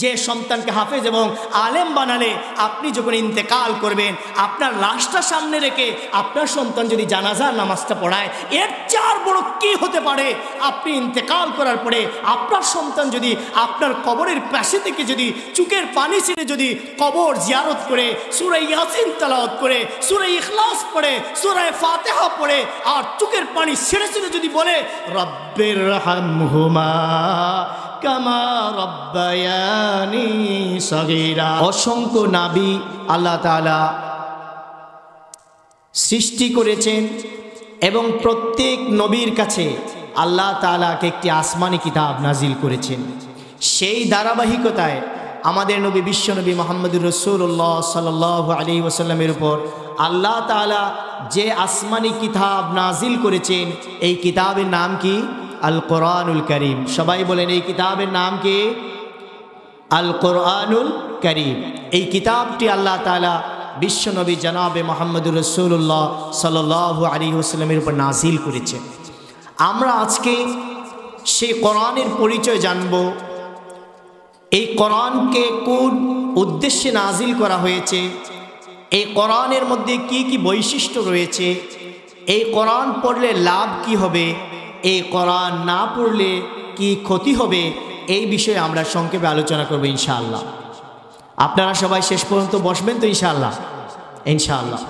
যে সন্তানকে হাফেজ এবং আলেম বানালে আপনি যখন ইন্তেকাল করবেন, আপনার লাশটা সামনে রেখে আপনার সন্তান যদি জানাজার নামাজটা পড়ায়, এর চার বড় কি হতে পারে? আপনি ইন্তেকাল করার পরে আপনার সন্তান যদি আপনার কবরের পাশে থেকে যদি চোখের পানি ছেড়ে যদি কবর জিয়ারত করে, সূরা ইয়াসিন তেলাওয়াত করে, সূরা ইখলাস পড়ে, সূরা ফাতিহা পড়ে, আর চোখের পানি ছেড়ে ছেড়ে যদি বলে রব্বির হামহুমা কামা রব্বায়ানি সগীরা। অসংখ্য নবী আল্লাহ তাআলা সৃষ্টি করেছেন এবং প্রত্যেক নবীর কাছে আল্লাহ তাআলাকে একটি আসমানি কিতাব নাজিল করেছেন। সেই ধারাবাহিকতায় আমাদের নবী বিশ্বনবী মুহাম্মদুর রাসূলুল্লাহ সাল্লাল্লাহু আলাইহি ওয়াসাল্লামের উপর আল্লাহ তাআলা যে আসমানি কিতাব নাজিল করেছেন, এই কিতাবের নাম কি? আল কোরআনুল কারীম। সবাই বলেন এই কিতাবের নাম কি? আল কোরআনুল কারীম। এই কিতাবটি আল্লাহ তাআলা বিশ্বনবী জনাবে মুহাম্মদুর রাসূলুল্লাহ সাল্লাল্লাহু আলাইহি ওয়াসাল্লামের উপর নাজিল করেছেন। আমরা আজকে সেই কোরআনের পরিচয় জানব। এই কোরআনকে কোন উদ্দেশ্যে নাজিল করা হয়েছে, এই কোরআনের মধ্যে কি কি বৈশিষ্ট্য রয়েছে, এই কোরআন পড়লে লাভ কি হবে, এই কোরআন না পড়লে কি ক্ষতি হবে, এই বিষয়ে আমরা সংক্ষেপে আলোচনা করব ইনশাআল্লাহ। আপনারা সবাই শেষ পর্যন্ত বসবেন তো ইনশাআল্লাহ? ইনশাআল্লাহ।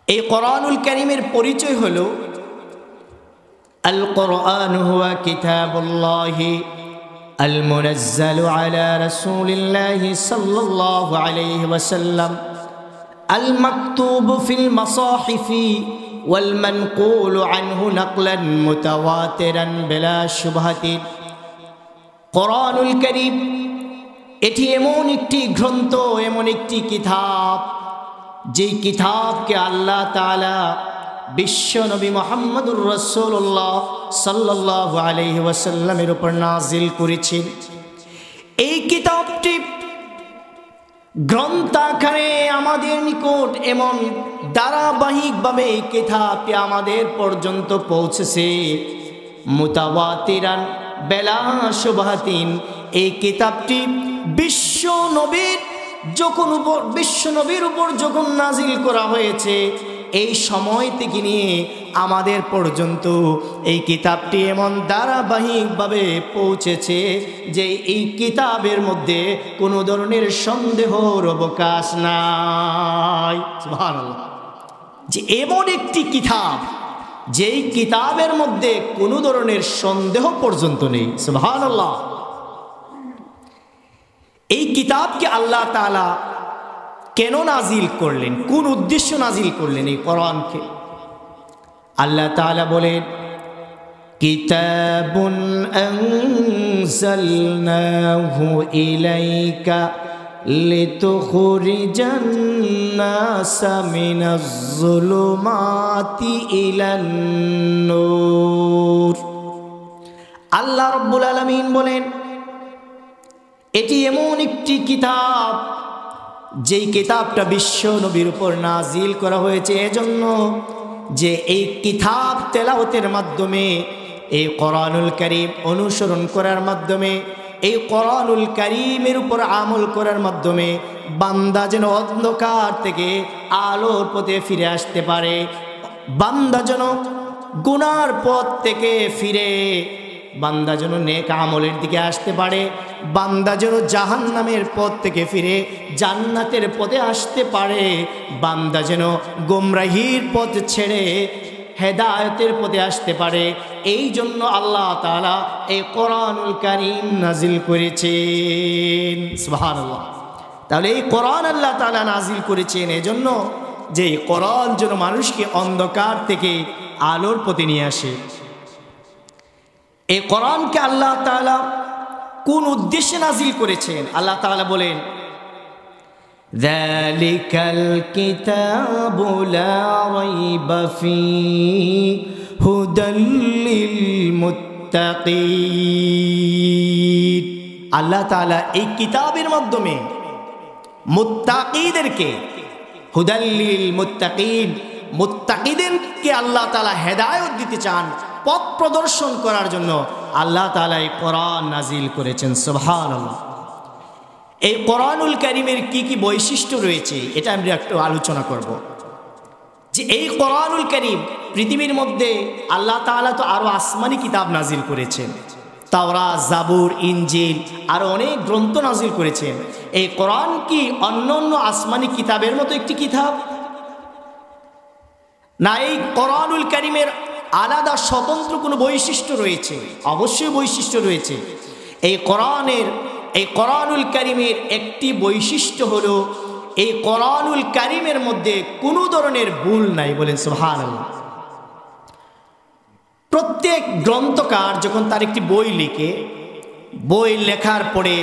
এই কোরআনুল কারীমের পরিচয় হলো আল কোরআন হুয়া কিতাবুল্লাহি আল মুনাজ্জালু আলা রাসূলিল্লাহি সাল্লাল্লাহু আলাইহি ওয়াসাল্লাম আল মাকতুবু ফিল মাসাহিফি ওয়াল মানকুলু আনহু নাকলান মুতাওয়াতিরান বিলা শুবহাতিন। কোরআনুল কারীম এটি এমন একটি গ্রন্থ, এমন একটি কিতাব, যেই কিতাবকে আল্লাহ তাআলা বিশ্ব নবী মুহাম্মদুর রাসূলুল্লাহ সাল্লাল্লাহু আলাইহি ওয়াসাল্লামের উপর নাজিল করেছেন। এই কিতাবটি গ্রন্থাকারে আমাদের নিকট এমন ধারাবাহিকভাবে এই কিতাবটি আমাদের পর্যন্ত পৌঁছেছে মুতাওয়াতিরান বিলা শুবহাতিন। এই কিতাবটি বিশ্ব নবীর উপর যখন নাজিল করা হয়েছে, এই সময় থেকে নিয়ে আমাদের পর্যন্ত এই কিতাবটি এমন ধারাবাহিকভাবে পৌঁছেছে যে এই কিতাবের মধ্যে কোনো ধরনের সন্দেহর অবকাশ নাই। সুবহানাল্লাহ। যে এমন একটি কিতাব, যেই কিতাবের মধ্যে কোনো ধরনের সন্দেহ পর্যন্ত নেই। সুবহানাল্লাহ। এই কিতাবকে আল্লাহ তাআলা কেন নাজিল করলেন, কোন উদ্দেশ্য নাজিল করলেন এই কোরআনকে? আল্লাহ তাআলা বলেন, কিতাবুন আনজালনাহু ইলাইকা লিতুখরিজান নাসা মিনাজ যুলুমাতি ইলান নূর। আল্লাহ রাব্বুল আলামিন বলেন, এটি এমন একটি কিতাব, যেই কিতাবটা বিশ্ব নবীর উপর নাজিল করা হয়েছে এজন্য যে এই কিতাব তেলাওয়াতের মাধ্যমে, এই কোরআনুল কারীম অনুসরণ করার মাধ্যমে, এই কোরআনুল কারীমের উপর আমল করার মাধ্যমে বান্দা যেন অন্ধকার থেকে আলোর পথে ফিরে আসতে পারে, বান্দা যেন গুনার পথ থেকে ফিরে বান্দা যেন নেক আমলের দিকে আসতে পারে, বান্দা যেন জাহান্নামের পথ থেকে ফিরে জান্নাতের পথে আসতে পারে, বান্দা যেন গোমরাহির পথ ছেড়ে হেদায়েতের পথে আসতে পারে। এই জন্য আল্লাহ তাআলা এই কোরআনুল কারীম নাজিল করেছেন। সুবহানাল্লাহ। তাহলে এই কোরআন আল্লাহ তাআলা নাজিল করেছেন এজন্য যে এই কোরআন যেন মানুষকে অন্ধকার থেকে আলোর পথে নিয়ে আসে। এই কোরআনকে আল্লাহ তাআলা কোন উদ্দেশ্যে নাজিল করেছেন? আল্লাহ তাআলা বলেন, যালিকাল কিতাবু লা রাইবা ফীহি হুদাল লিল মুত্তাকিন। আল্লাহ তাআলা এই কিতাবের মাধ্যমে মুত্তাকিদেরকে, হুদাল লিল মুত্তাকিন, মুত্তাকিদেরকে আল্লাহ তাআলা হেদায়েত দিতে চান, পথ প্রদর্শন করার জন্য আল্লাহ তাআলা এই কোরআন নাজিল করেছেন। সুবহানাল্লাহ। এই কোরআনুল কারীমের কি কি বৈশিষ্ট্য রয়েছে এটা আমরা একটু আলোচনা করব। যে এই কোরআনুল কারীম পৃথিবীর মধ্যে আল্লাহ তাআলা তো আরো আসমানি কিতাব নাজিল করেছেন, তাওরাত, জাবুর, ইনজিল, আরো অনেক গ্রন্থ নাজিল করেছেন। এই কোরআন কি অন্যান্য আসমানি কিতাবের মতো একটি কিতাব? না, এই কোরআনুল কারীমের আলাদা স্বতন্ত্র কোনো বৈশিষ্ট্য রয়েছে? অবশ্যই বৈশিষ্ট্য রয়েছে। এই কোরআনুল কারীমের একটি বৈশিষ্ট্য হলো এই কোরআনুল কারীমের মধ্যে কোনো ধরনের ভুল নাই। বলেন সুবহানাল্লাহ। প্রত্যেক গ্রন্থকার যখন তার একটি বই লিখে, বই লেখার পরে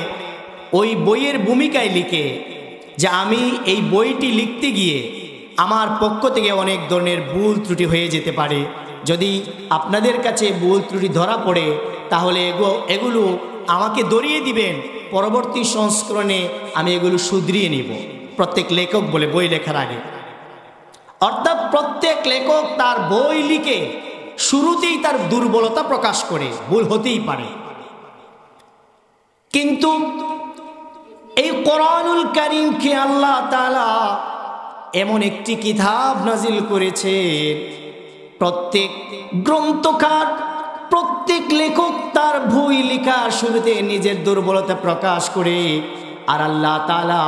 ওই বইয়ের ভূমিকায় লিখে যে আমি এই বইটি লিখতে গিয়ে আমার পক্ষ থেকে অনেক ধরনের ভুল ত্রুটি হয়ে যেতে পারে। যদি আপনাদের কাছে ভুল ত্রুটি ধরা পড়ে তাহলে এগুলো আমাকে ধরিয়ে দিবেন, পরবর্তী সংস্করণে আমি এগুলো শুধরিয়ে নিব। প্রত্যেক লেখক বলে বই লেখার আগে, অর্থাৎ প্রত্যেক লেখক তার বই লিখে শুরুতেই তার দুর্বলতা প্রকাশ করে, ভুল হতেই পারে। কিন্তু এই কোরআনুল কারীমকে আল্লাহ তাআলা এমন একটি কিতাব নাজিল করেছেন, প্রত্যেক গ্রন্থকার, প্রত্যেক লেখক তার বই লেখার শুরুতে নিজের দুর্বলতা প্রকাশ করে, আর আল্লাহ তাআলা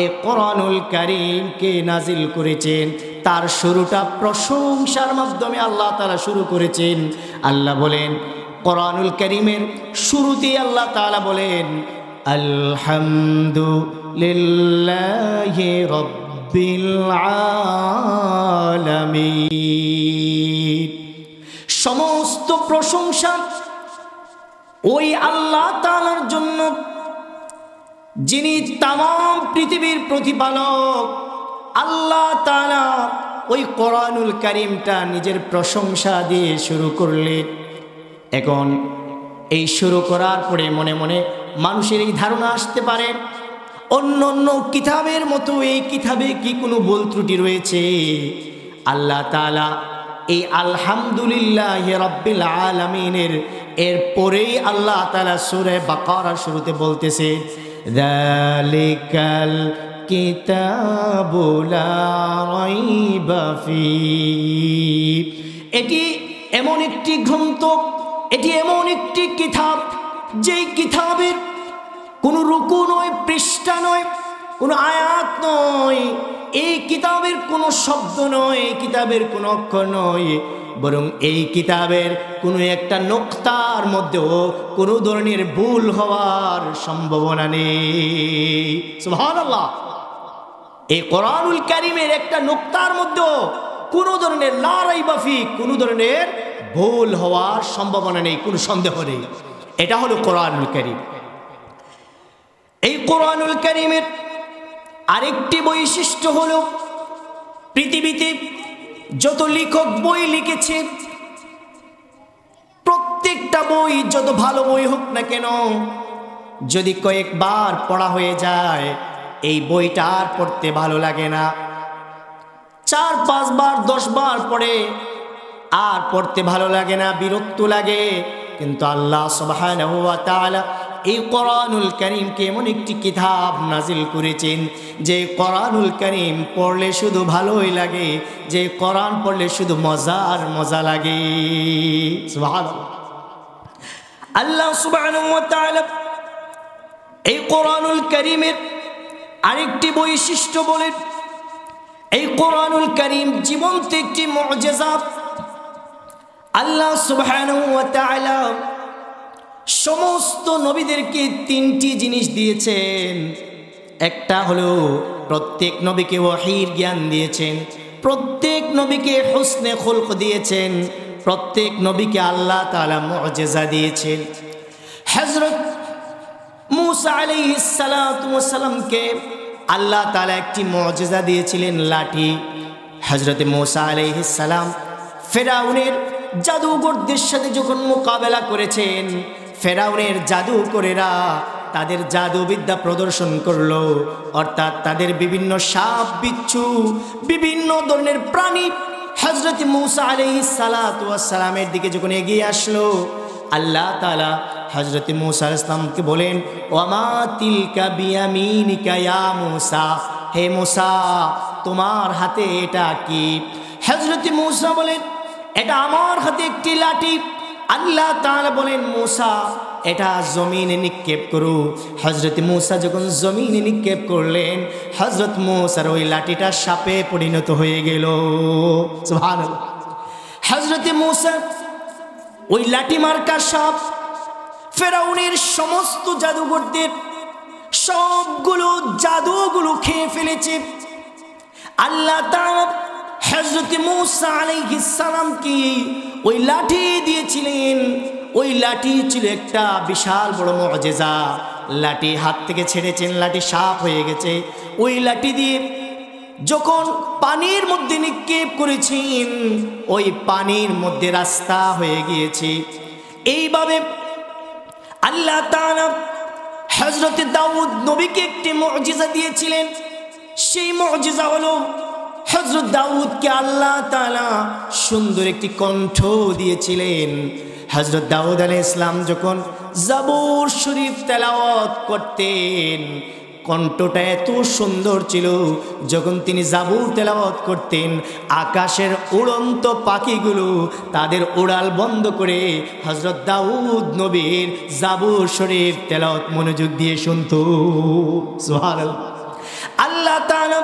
এই কোরআনুল কারীমকে নাজিল করেছেন। তার শুরুটা প্রশংসার মাধ্যমে আল্লাহ তাআলা শুরু করেছেন। আল্লাহ বলেন কোরআনুল কারীমের শুরুতেই আল্লাহ তাআলা বলেন আলহামদুলিল্লাহি রাব্বিল আলামিন। সমস্ত প্রশংসা ওই আল্লাহ তাআলার জন্য যিনি তামাম পৃথিবীর প্রতিপালক। আল্লাহ তাআলা ওই কোরআনুল কারীমটা নিজের প্রশংসা দিয়ে শুরু করলেন। এখন এই শুরু করার পরে মনে মনে মানুষের এই ধারণা আসতে পারে অন্য অন্য কিতাবের মতো এই কিতাবে কি কোনো ভুল ত্রুটি রয়েছে? আল্লাহ তাআলা এই আলহামদুলিল্লাহি রাব্বিল আলামিনের এরপরেই আল্লাহ তাআলা সূরা বাকারার শুরুতে বলতেছে যালিকাল কিতাবু লা রাইবা ফীহি। এটি এমন একটি গ্রন্থ, এটি এমন একটি কিতাব যেই কিতাবের কোনো রুকু নয়, পৃষ্ঠা নয়, কোনো আয়াত নয়, এই কিতাবের কোনো শব্দ নয়, এই কিতাবের কোনো অক্ষর নয়, বরং এই কিতাবের কোনো একটা নুকতার মধ্যেও কোনো ধরনের ভুল হওয়ার সম্ভাবনা নেই। সুবহানাল্লাহ। এই কোরআনুল কারীমের একটা নুকতার মধ্যেও কোনো ধরনের লা রাইবা ফি, কোনো ধরনের ভুল হওয়ার সম্ভাবনা নেই, কোনো সন্দেহ নেই। এটা হলো কোরআনুল কারীম। এই কোরআনুল কারীমের আরেকটি বৈশিষ্ট্য হলো পৃথিবীতে যত লেখক বই লিখেছে, প্রত্যেকটা বই যত ভালো বই হোক না কেন, যদি কয়েকবার পড়া হয়ে যায় এই বইটা আর পড়তে ভালো লাগে না। 4-5 বার 10 বার পড়ে আর পড়তে ভালো লাগে না, বিরক্ত লাগে। কিন্তু আল্লাহ সুবহানাহু ওয়া তাআলা এই কোরআনুল কারীমকে এমন একটি কিতাব নাজিল করেছেন যে কোরআনুল কারীম পড়লে শুধু ভালোই লাগে, যে কোরআন পড়লে শুধু মজার মজা লাগে। সুবহানাল্লাহ। আল্লাহ সুবহানাহু ওয়া তাআলা এই কোরআনুল কারীমের আরেকটি বৈশিষ্ট্য বলেন, এই কোরআনুল কারীম জীবন্ত একটি মুজিজা। আল্লাহ সুবহানাহু ওয়া তাআলা সমস্ত নবীদেরকে 3টি জিনিস দিয়েছেন। একটা হলো প্রত্যেক নবীকে ওহীর জ্ঞান দিয়েছেন, প্রত্যেক নবীকে হুসনে খুলক দিয়েছেন, প্রত্যেক নবীকে আল্লাহ তাআলা মুজিজা দিয়েছেন। হযরত মূসা আলাইহিস সালাতু ওয়াস সালামকে আল্লাহ তাআলা একটি মুজিজা দিয়েছিলেন, লাঠি। হযরত মূসা আলাইহিস সালাম ফেরাউনের জাদুঘরদের সাথে যখন মোকাবেলা করেছেন, ফেরাউনের জাদুকরেরা তাদের জাদুবিদ্যা প্রদর্শন করলো, অর্থাৎ তাদের বিভিন্ন সাপ, বিচ্ছু, বিভিন্ন ধরনের প্রাণী হযরত মূসা আলাইহিস সালাতু ওয়াস সালামের দিকে যখন এগিয়ে আসলো, আল্লাহ তাআলা হযরত মূসা আলাইহিস সালামকে বলেন, ওয়ামা তিলকা বিয়ামিনিকা ইয়া মূসা, হে মূসা তোমার হাতে এটা কি? হযরত মূসা বলেন, এটা আমার হাতে একটি লাঠি। আল্লাহ তাআলা বলেন, মূসা এটা জমিনে নিক্ষেপ করো। হযরত মূসা যখন জমিনে নিক্ষেপ করলেন, হযরত মূসার ওই লাঠিটা সাপে পরিণত হয়ে গেল। সুবহানাল্লাহ। হযরত মূসা ওই লাঠি মার্কা সাপ ফেরাউনের সমস্ত জাদুঘরদের সবগুলো জাদুগুলো খেয়ে ফেলেছে। আল্লাহ তাআলা হযরত মূসা আলাইহিস সালামকে ওই লাঠি দিয়েছিলেন। ওই লাঠি ছিল একটা বিশাল বড় মুআজিজা। লাঠি হাত থেকে ছেড়েছেন, লাঠি সাপ হয়ে গেছে। ওই লাঠি দিয়ে যখন পানির মধ্যে নিক্ষেপ করেছেন, ওই পানির মধ্যে রাস্তা হয়ে গিয়েছে। এইভাবে আল্লাহ তাআলা হযরত দাউদ নবীকে একটি মুআজিজা দিয়েছিলেন। সেই মুআজিজা হলো হযরত দাউদকে আল্লাহ তাআলা সুন্দর একটি কণ্ঠ দিয়েছিলেন। হযরত দাউদ আলাইহিস সালাম যখন জাবুর শরীফ তেলাওয়াত করতেন, কণ্ঠটা এত সুন্দর ছিল, যখন তিনি জাবুর তেলাওয়াত করতেন আকাশের উড়ন্ত পাখিগুলো তাদের উড়াল বন্ধ করে হযরত দাউদ নবীর জাবুর শরীফ তেলাওয়াত মনোযোগ দিয়ে শুনত। সুবহানাল্লাহ। আল্লাহ তাআলা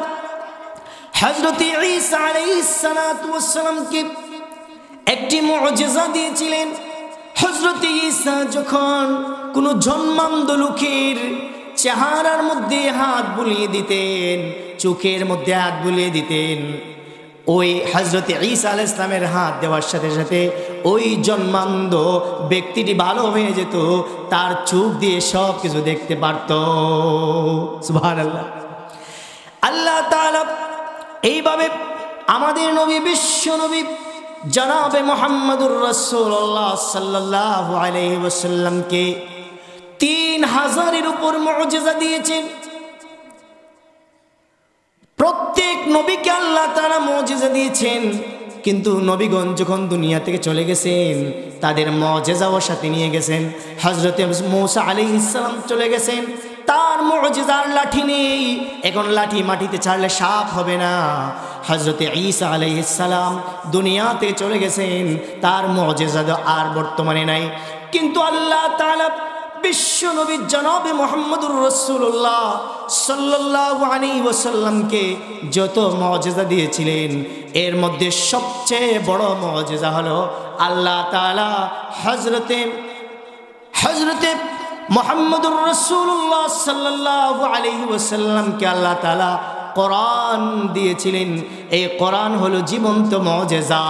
হযরত ঈসা আলাইহিস সালাতু ওয়াস সালামকে একটি মুআজিজা দিয়েছিলেন। হযরত ঈসা যখন কোনো জন্মান্ধ লোকের চেহারার মধ্যে হাত বুলিয়ে দিতেন, চোখের মধ্যে হাত বুলিয়ে দিতেন, ওই হযরত ঈসা আলাইহিস সালামের হাত দেওয়ার সাথে সাথে ওই জন্মান্ধ ব্যক্তিটি ভালো হয়ে যেত, তার চোখ দিয়ে সব কিছু দেখতে পারত। সুবহানাল্লাহ। আল্লাহ তাআলা এইভাবে আমাদের নবী, বিশ্ব নবী জনাবে মুহাম্মদুর রাসূলুল্লাহ সাল্লাল্লাহু আলাইহি ওয়াসাল্লামকে 3000-এর উপর মুআজিজা দিয়েছেন। প্রত্যেক নবীকে আল্লাহ তাআলা মুআজিজা দিয়েছেন, কিন্তু নবীগণ যখন দুনিয়া থেকে চলে গেছেন তাদের মুআজিজাও সাথে নিয়ে গেছেন। হযরত মূসা আলাইহিস সালাম চলে গেছেন, তার মুআজিজার লাঠি নেই। এখন লাঠি মাটিতে ছাড়লে সাপ হবে না। হযরত ঈসা আলাইহিস সালাম দুনিয়া থেকে চলে গেছেন, তার মুআজিজা আর বর্তমানে নাই। কিন্তু আল্লাহ তাআলা বিশ্ব নবী জনাবে মুহাম্মদুর রাসূলুল্লাহ সাল্লাল্লাহু আলাইহি ওয়াসাল্লামকে যত মুআজিজা দিয়েছিলেন, এর মধ্যে সবচেয়ে বড় মুআজিজা হলো আল্লাহ তাআলা হযরতে মুহাম্মদুর রাসূলুল্লাহ সাল্লাল্লাহু আলাইহি ওয়াসাল্লামকে আল্লাহ তাআলা কোরআন দিয়েছিলেন। এই কোরআন হলো জীবন্ত মুআজিজা।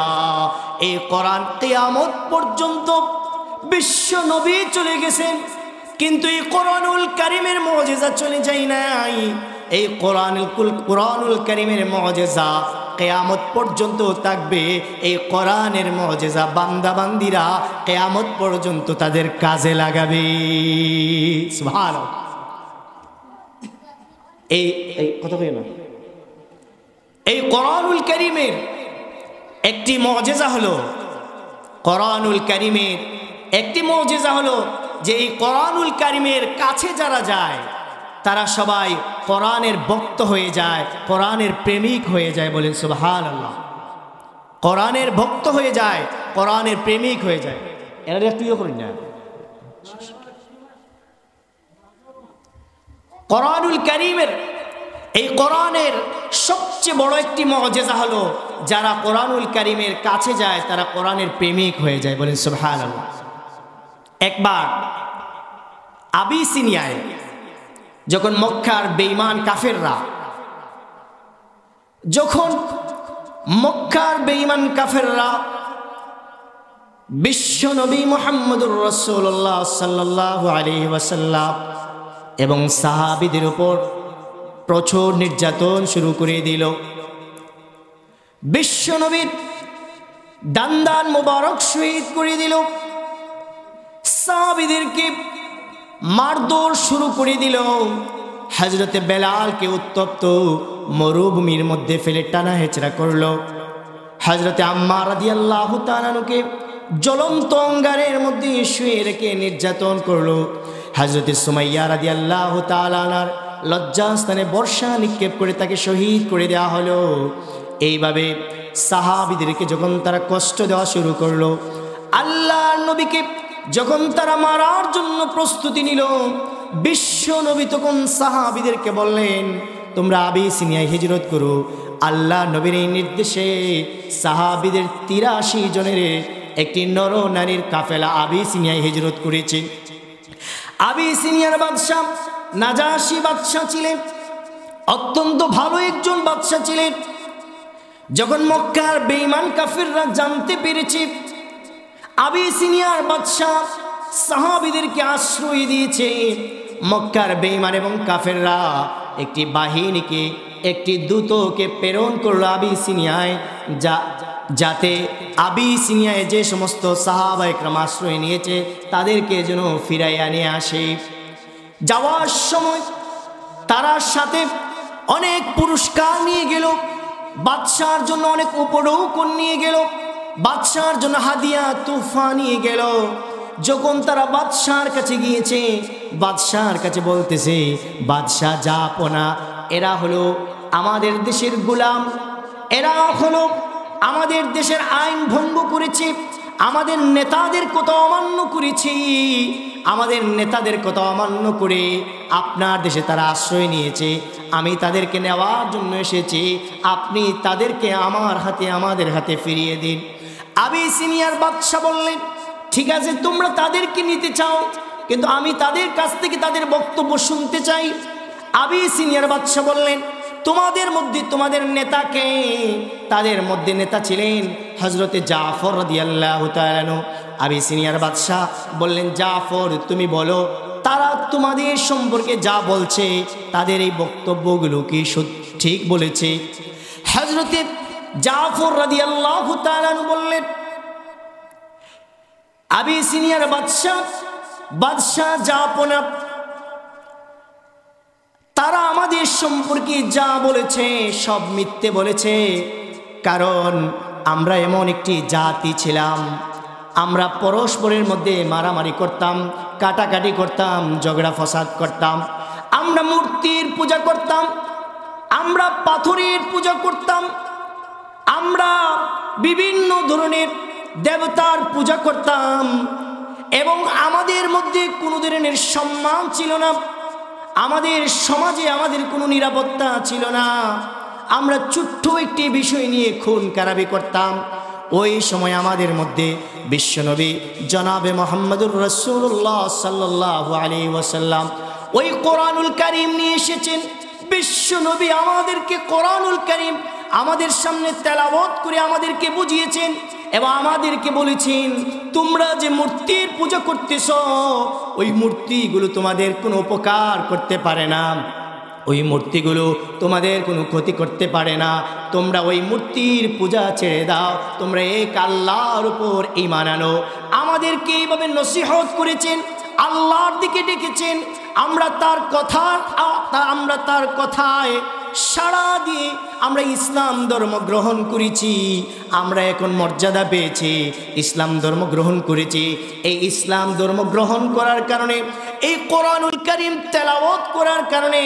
এই কোরআন কিয়ামত পর্যন্ত বিশ্ব নবী চলে গেছেন, কিন্তু এই কোরআনুল কারীমের মুআজিজা চলে যায় নাই। এই কোরআনুল কারীমের মুআজিজা কিয়ামত পর্যন্ত থাকবে। এই কোরআনের মুআজিজা বান্দা বান্দিরা কিয়ামত পর্যন্ত তাদের কাজে লাগাবে। সুবহানাল্লাহ। এই কথা কই না, এই কোরআনুল কারীমের একটি মুআজিজা হলো, কোরআনুল কারীমের একটি মুআজিজা হলো যে এই কোরআনুল কারীমের কাছে যারা যায় তারা সবাই কোরআনের ভক্ত হয়ে যায়, কোরআনের প্রেমিক হয়ে যায়। বলেন সুবহানাল্লাহ। কোরআনের ভক্ত হয়ে যায়, কোরআনের প্রেমিক হয়ে যায়। এরা একটু ইয়ে করেন না। কোরআনুল কারীমের এই কোরআনের সবচেয়ে বড় একটি মুআজিজা হলো যারা কোরআনুল কারীমের কাছে যায় তারা কোরআনের প্রেমিক হয়ে যায়। বলেন সুবহানাল্লাহ। একবার আবিসিনিয়ায় যখন মক্কার বেঈমান কাফেররা বিশ্ব নবী মুহাম্মদুর রাসূলুল্লাহ সাল্লাল্লাহু আলাইহি ওয়াসাল্লাম এবং সাহাবীদের উপর প্রচুর নির্যাতন শুরু করে দিল। বিশ্ব নবীর দান্দান মুবারক শহীদ করে দিল, সাহাবীদেরকে মারধর শুরু করে দিল। হযরতে বেলালকে উত্তপ্ত মরুভূমির মধ্যে ফেলে টানা হেচড়া করলো। হযরতে আম্মার রাদিয়াল্লাহু তাআলা আনহুকে জ্বলন্ত অঙ্গারের মধ্যে শুয়ে রেখে নির্যাতন করলো। হযরত সুমাইয়া রাদিয়াল্লাহু তাআলা আনহার লজ্জাস্থানে বর্ষা নিক্ষেপ করে তাকে শহীদ করে দেওয়া হলো। এইভাবে সাহাবীদেরকে যখন তারা কষ্ট দেওয়া শুরু করলো, আল্লাহর নবীকে যখন তারা মারার জন্য প্রস্তুতি নিল, বিশ্ব নবী তখন সাহাবীদেরকে বললেন, তোমরা আবিসিনিয়ায় হিজরত করো। আল্লাহ নবীর এই নির্দেশে সাহাবীদের ৮৩ জনের একটি নর নারীর কাফেলা আবিসিনিয়ায় হিজরত করেছে। আবিসিনিয়ার বাদশাহ নাজাশী বাদশাহ ছিলেন, অত্যন্ত ভালো একজন বাদশাহ ছিলেন। যখন মক্কার বেঈমান কাফিররা জানতে পেরেছে আবিসিনিয়ার বাদশাহ সাহাবীদেরকে আশ্রয় দিয়েছে, মক্কার বেঈমান এবং কাফেররা একটি বাহিনীকে, একটি দূতকে প্রেরণ করলো আবিসিনিয়ায়, যাতে আবিসিনিয়ায় যে সমস্ত সাহাবা একরাম আশ্রয় নিয়েছে তাদেরকে যেন ফিরাইয়া নিয়ে আসে। যাওয়ার সময় তার সাথে অনেক পুরস্কার নিয়ে গেল, বাদশার জন্য অনেক উপঢৌকন নিয়ে গেল, বাদশার জন্য হাদিয়া তোহফা নিয়ে গেল। যখন তারা বাদশার কাছে গিয়েছে, বাদশার কাছে বলতেছে, বাদশাহ জাপনা, এরা হলো আমাদের দেশের গোলাম, এরা হলো আমাদের দেশের আইন ভঙ্গ করেছে, আমাদের নেতাদের কথা অমান্য করেছি, আমাদের নেতাদের কথা অমান্য করে আপনার দেশে তারা আশ্রয় নিয়েছে, আমি তাদেরকে নেওয়ার জন্য এসেছি, আপনি তাদেরকে আমার হাতে, আমাদের হাতে ফিরিয়ে দিন। আবিসিনিয়ার বাদশা বললেন, ঠিক আছে, তোমরা তাদেরকে নিতে চাও, কিন্তু আমি তাদের কাছ থেকে তাদের বক্তব্য শুনতে চাই। আবিসিনিয়ার বাদশা বললেন, তোমাদের মধ্যে তোমাদের নেতাকে? তাদের মধ্যে নেতা ছিলেন হযরতে জাফর রাদিয়াল্লাহু তাআলা আনহু। আবিসিনিয়ার বাদশা বললেন, জাফর তুমি বলো, তারা তোমাদের সম্পর্কে যা বলছে তাদের এই বক্তব্যগুলো কি ঠিক বলেছে? হযরতে জাফর রাদিয়াল্লাহু তাআলা আনহু বললেন, আবিসিনিয়ার বাদশা জাপনা, তারা আমাদের সম্পর্কে যা বলেছে সব মিথ্যে বলেছে, কারণ আমরা এমন একটি জাতি ছিলাম, আমরা পরস্পরের মধ্যে মারামারি করতাম, কাটাকাটি করতাম, ঝগড়া ফসাদ করতাম, আমরা মূর্তির পূজা করতাম, আমরা পাথরের পূজা করতাম, আমরা বিভিন্ন ধরনের দেবতার পূজা করতাম, এবং আমাদের মধ্যে কোনো ধরনের সম্মান ছিল না, আমাদের সমাজে আমাদের কোনো নিরাপত্তা ছিল না, আমরা ছোট্ট একটি বিষয় নিয়ে খুন খারাপি করতাম। ওই সময় আমাদের মধ্যে বিশ্বনবী জনাবে মুহাম্মদুর রাসূলুল্লাহ সাল্লাল্লাহু আলাইহি ওয়াসাল্লাম ওই কোরআনুল কারীম নিয়ে এসেছেন। বিশ্বনবী আমাদেরকে কোরআনুল কারীম আমাদের সামনে তেলাওয়াত করে আমাদেরকে বুঝিয়েছেন এবং আমাদেরকে বলেছেন, তোমরা যে মূর্তির পূজা করতেছ, ওই মূর্তিগুলো তোমাদের কোনো উপকার করতে পারে না, ওই মূর্তিগুলো তোমাদের কোনো ক্ষতি করতে পারে না, তোমরা ওই মূর্তির পূজা ছেড়ে দাও, তোমরা এক আল্লাহর উপর ঈমান আনো। আমাদেরকে এইভাবে নসিহত করেছেন, আল্লাহর দিকে ডেকেছেন। আমরা তার কথায় সাড়া দিয়ে আমরা ইসলাম ধর্ম গ্রহণ করেছি, আমরা এখন মর্যাদা পেয়েছি, ইসলাম ধর্ম গ্রহণ করেছি। এই ইসলাম ধর্ম গ্রহণ করার কারণে, এই কোরআনুল কারীম তেলাওয়াত করার কারণে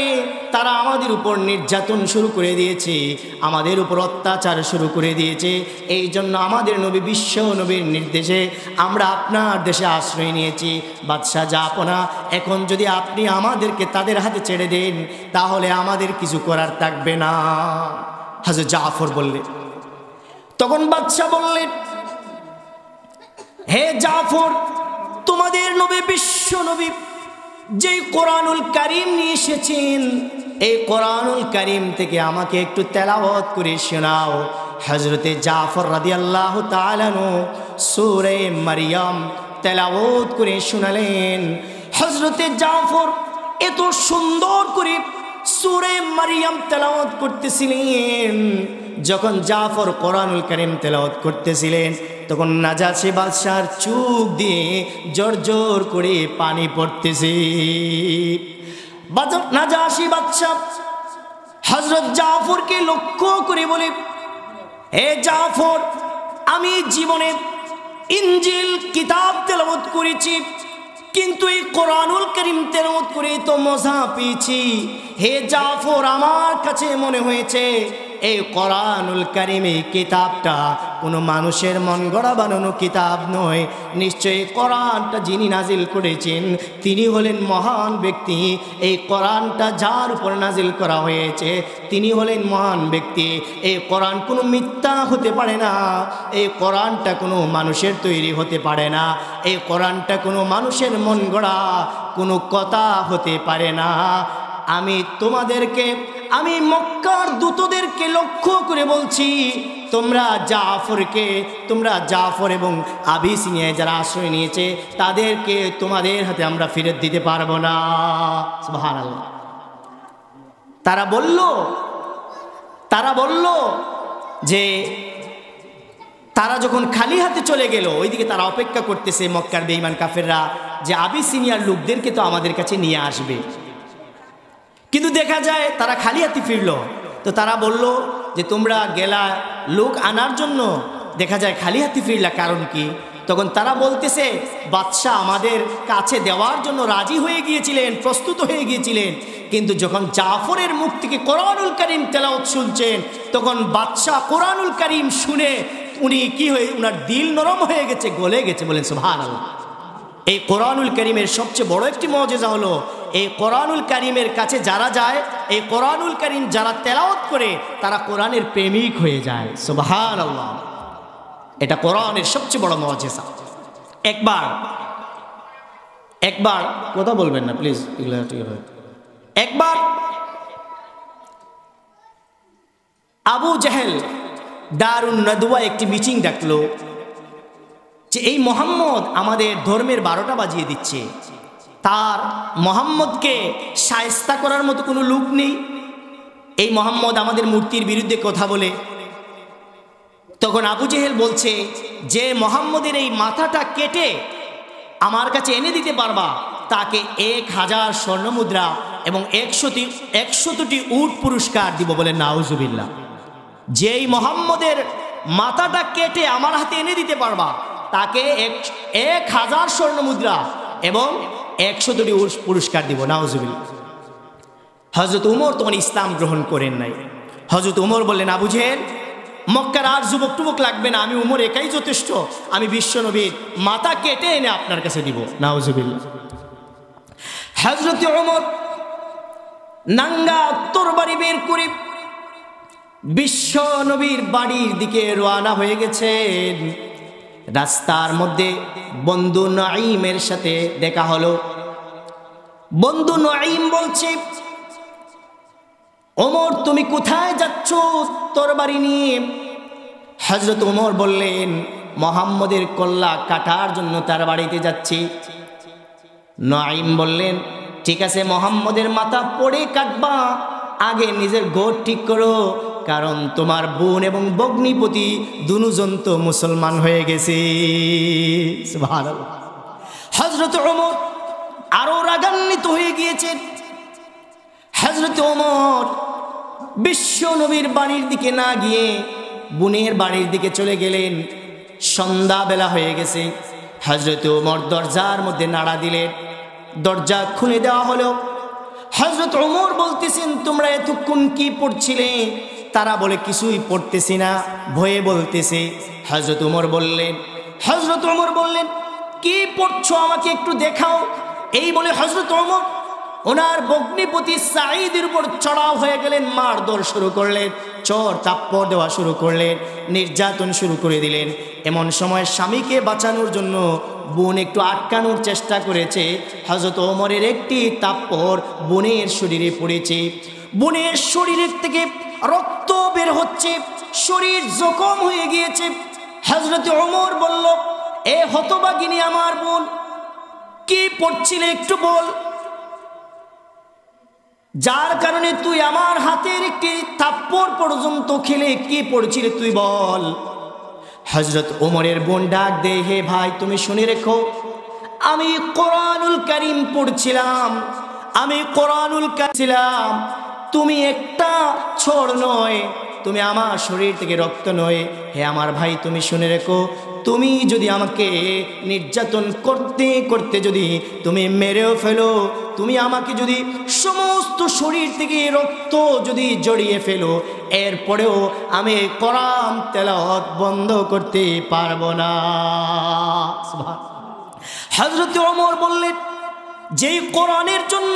তারা আমাদের উপর নির্যাতন শুরু করে দিয়েছে, আমাদের উপর অত্যাচার শুরু করে দিয়েছে। এই জন্য আমাদের নবী, বিশ্ব নবীর নির্দেশে আমরা আপনার দেশে আশ্রয় নিয়েছি। বাদশাহ জাপনা, এখন যদি আপনি আমাদেরকে তাদের হাতে ছেড়ে দেন, তাহলে আমাদের কিছু করার থাকবে না। হযরত জাফর বললেন, তখন বাদশাহ বললেন, হে জাফর, তোমাদের নবী, বিশ্ব নবী যে কোরআনুল কারীম নিয়ে এসেছেন, এই কোরআনুল কারীম থেকে আমাকে একটু তেলাওয়াত করে শোনাও। হযরতে জাফর রাদিয়াল্লাহু তাআলা আনহু সূরা মারইয়াম তেলাওয়াত করে শোনালেন। হযরতে জাফর এত সুন্দর করে সূরা মারইয়াম তেলাওয়াত করতেছিলেন। যখন জাফর কোরআনুল কারীম তেলাওয়াত করতেছিলেন, তখন নাজাশী বাদশার চোখ দিয়ে জোর করে পানি পড়তেছে। নাজাশী বাদশা হযরত জাফরকে লক্ষ্য করে বলে, হে জাফর, আমি জীবনে ইনজিল কিতাব তেলাওয়াত করেছি, কিন্তু এই কোরআনুল কারীম তেলাওয়াত করে তো মজা পেয়েছি। হে জাফর, আমার কাছে মনে হয়েছে এই কোরআনুল কারীম এই কিতাবটা কোনো মানুষের মন গড়া বানানো কিতাব নয়। নিশ্চয়ই কোরআনটা যিনি নাজিল করেছেন তিনি হলেন মহান ব্যক্তি। এই কোরআনটা যার উপর নাজিল করা হয়েছে তিনি হলেন মহান ব্যক্তি। এই কোরআন কোনো মিথ্যা হতে পারে না, এই কোরআনটা কোনো মানুষের তৈরি হতে পারে না, এই কোরআনটা কোনো মানুষের মন গড়া কোনো কথা হতে পারে না। আমি মক্কার দূতদেরকে লক্ষ্য করে বলছি, তোমরা জাফর এবং আবিসিনিয়ায় যারা আশ্রয় নিয়েছে তাদেরকে তোমাদের হাতে আমরা ফেরত দিতে পারবো না। সুবহানাল্লাহ। তারা বলল যে তারা যখন খালি হাতে চলে গেল, ওইদিকে তারা অপেক্ষা করতেছে মক্কার বেঈমান কাফেররা যে আবিসিনিয়ার লোকদেরকে তো আমাদের কাছে নিয়ে আসবে, কিন্তু দেখা যায় তারা খালি হাতে ফিরল। তো তারা বলল যে তোমরা গেলা লোক আনার জন্য, দেখা যায় খালি হাতে ফিরলা, কারণ কি? তখন তারা বলতেছে বাদশাহ আমাদের কাছে দেওয়ার জন্য রাজি হয়ে গিয়েছিলেন, প্রস্তুত হয়ে গিয়েছিলেন, কিন্তু যখন জাফরের মুখ থেকে কোরআনুল কারীম তেলাওয়াত শুনছেন তখন বাদশাহ কোরআনুল কারীম শুনে উনার দিল নরম হয়ে গেছে, গলে গেছে। বলেন সুবহানাল্লাহ। এই কোরআনুল কারীমের সবচেয়ে বড় একটি মুজিজা হলো এই কোরআনুল কারীমের কাছে যারা যায়, এই কোরআনুল কারীম যারা তেলাওয়াত করে তারা কোরআনের প্রেমিক হয়ে যায়। সুবহানাল্লাহ। এটা কোরআনের সবচেয়ে বড় মুজিজা। একবার কথা বলবেন না প্লিজ, একবার আবু জাহেল দারুন নাদওয়া একটি মিটিং ডাকলো যে এই মোহাম্মদ আমাদের ধর্মের 12টা বাজিয়ে দিচ্ছে, তার মোহাম্মদকে শায়েস্তা করার মতো কোনো লোক নেই, এই মোহাম্মদ আমাদের মূর্তির বিরুদ্ধে কথা বলে। তখন আবু জেহেল বলছে যে মোহাম্মদের এই মাথাটা কেটে আমার কাছে এনে দিতে পারবা তাকে 1000 স্বর্ণমুদ্রা এবং 100টি উট পুরস্কার দিব। বলে নাউজুবিল্লাহ। যেই মোহাম্মদের মাথাটা কেটে আমার হাতে এনে দিতে পারবা তাকে 1000 স্বর্ণমুদ্রা এবং 100টি উট পুরস্কার দিব। নাউজুবিল্লাহ। হযরত উমর তখন ইসলাম গ্রহণ করেন নাই। হযরত উমর বললেন আবু জেহেল, মক্কার আর যুবক টুবক লাগবে না, আমি উমর একাই যথেষ্ট, আমি বিশ্বনবীর মাথা কেটে এনে আপনার কাছে দিব। নাউজুবিল্লাহ। হযরত উমর নাঙ্গা তরবারি বের করে বিশ্বনবীর বাড়ির দিকে রওনা হয়ে গেছেন। রাস্তার মধ্যে বন্ধু নাঈমের সাথে দেখা হলো। বন্ধু নাঈম বলছে, ওমর তুমি কোথায় যাচ্ছ তরবারি নিয়ে? হযরত ওমর বললেন মুহাম্মদের কল্লা কাটার জন্য তার বাড়িতে যাচ্ছি। নাঈম বললেন ঠিক আছে, মুহাম্মদের মাথা পড়ে কাটবা, আগে নিজের গোট ঠিক করো, কারণ তোমার বোন এবং ভগ্নিপতি দুজন তো মুসলমান হয়ে গেছে। সুবহানাল্লাহ। হযরত ওমর আরো রাগান্বিত হয়ে গিয়েছেন। হযরত ওমর বিশ্ব নবীর বাড়ির দিকে না গিয়ে বোনের বাড়ির দিকে চলে গেলেন। সন্ধ্যাবেলা হয়ে গেছে। হযরত ওমর দরজার মধ্যে নাড়া দিলেন, দরজা খুলে দেওয়া হলো। হযরত ওমর বলতেছেন তোমরা এতক্ষণ কি পড়ছিলে? তারা বলে কিছুই পড়তেছি না, ভয়ে বলতেছে। হযরত ওমর বললেন কি পড়ছো আমাকে একটু দেখাও। এই বলে হযরত ওমর ওনার ভগ্নিপতি সাঈদের উপর চড়াও হয়ে গেলেন, মারধর শুরু করলেন, চর থাপ্পড় দেওয়া শুরু করলেন, নির্যাতন শুরু করে দিলেন। এমন সময় স্বামীকে বাঁচানোর জন্য বোন একটু আটকানোর চেষ্টা করেছে। হযরত ওমরের একটি থাপ্পড় বোনের শরীরে পড়েছে। বোনের শরীরের থেকে রক্ত বের হচ্ছে, শরীর জখম হয়ে গিয়েছে। হযরত ওমর বলল, এ হতভাগিনী আমার বোন, কি পড়ছিলে একটু বল, যার কারণে তুই আমার হাতের একটি থাপ্পড় পর্যন্ত খেলে কি পড়ছিলে তুই বল। হযরত ওমরের বোন ডাক দে, হে ভাই তুমি শুনে রেখো, আমি কোরআনুল কারীম পড়ছিলাম, তুমি একটা ছোড় নয়, তুমি আমার শরীর থেকে রক্ত নয়। হে আমার ভাই তুমি শুনে রেখো, তুমি যদি আমাকে নির্যাতন করতে করতে যদি তুমি মেরেও ফেলো, তুমি আমাকে যদি সমস্ত শরীর থেকে রক্ত যদি জড়িয়ে ফেলো, এরপরেও আমি কোরআন তেলাওয়াত বন্ধ করতে পারবো না। হযরত ওমর বললেন, যেই কোরআনের জন্য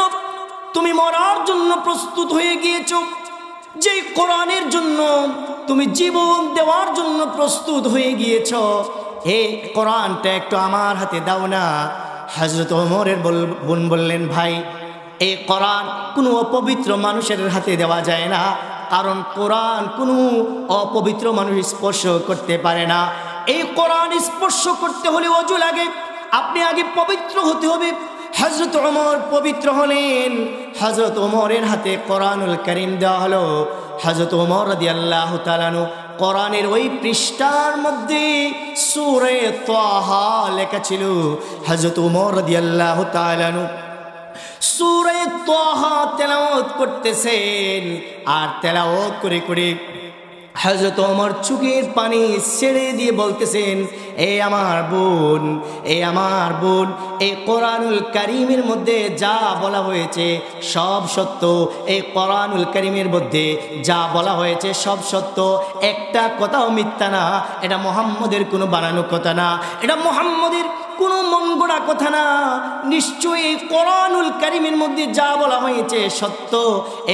তুমি মরার জন্য প্রস্তুত হয়ে গিয়েছো, যেই কোরআনের জন্য তুমি জীবন দেওয়ার জন্য প্রস্তুত হয়ে গিয়েছ, এই কোরআনটা একটু আমার হাতে দাও না। হযরত ওমরের বোন বললেন, ভাই এই কোরআন কোনো অপবিত্র মানুষের হাতে দেওয়া যায় না, কারণ কোরআন কোনো অপবিত্র মানুষ স্পর্শ করতে পারে না। এই কোরআন স্পর্শ করতে হলে ওযু লাগে, আপনি আগে পবিত্র হতে হবে। হযরত ওমর পবিত্র হলেন, হযরত ওমরের হাতে কোরআনুল কারীম দেওয়া হলো। হযরত ওমর রাদিয়াল্লাহু তাআলা আনহু কোরআনের ওই পৃষ্ঠার মধ্যে সূরা তাহা লেখা ছিল। হযরত ওমর রাদিয়াল্লাহু তাআলা আনহু সূরা তাহা তেলাওয়াত করতেছেন, আর তেলাওয়াত করে করে হযরত ওমর চোখের পানি ছেড়ে দিয়ে বলতেছেন, এ আমার বোন, এ আমার বোন, এই কোরআনুল কারীমের মধ্যে যা বলা হয়েছে সব সত্য। এই কোরআনুল কারীমের মধ্যে যা বলা হয়েছে সব সত্য, একটা কথাও মিথ্যা না। এটা মুহাম্মদের কোনো বানানো কথা না, এটা মুহাম্মদের কোনো মন গড়া কথা না। নিশ্চয়ই এই কোরআনুল কারীমের মধ্যে যা বলা হয়েছে সত্য।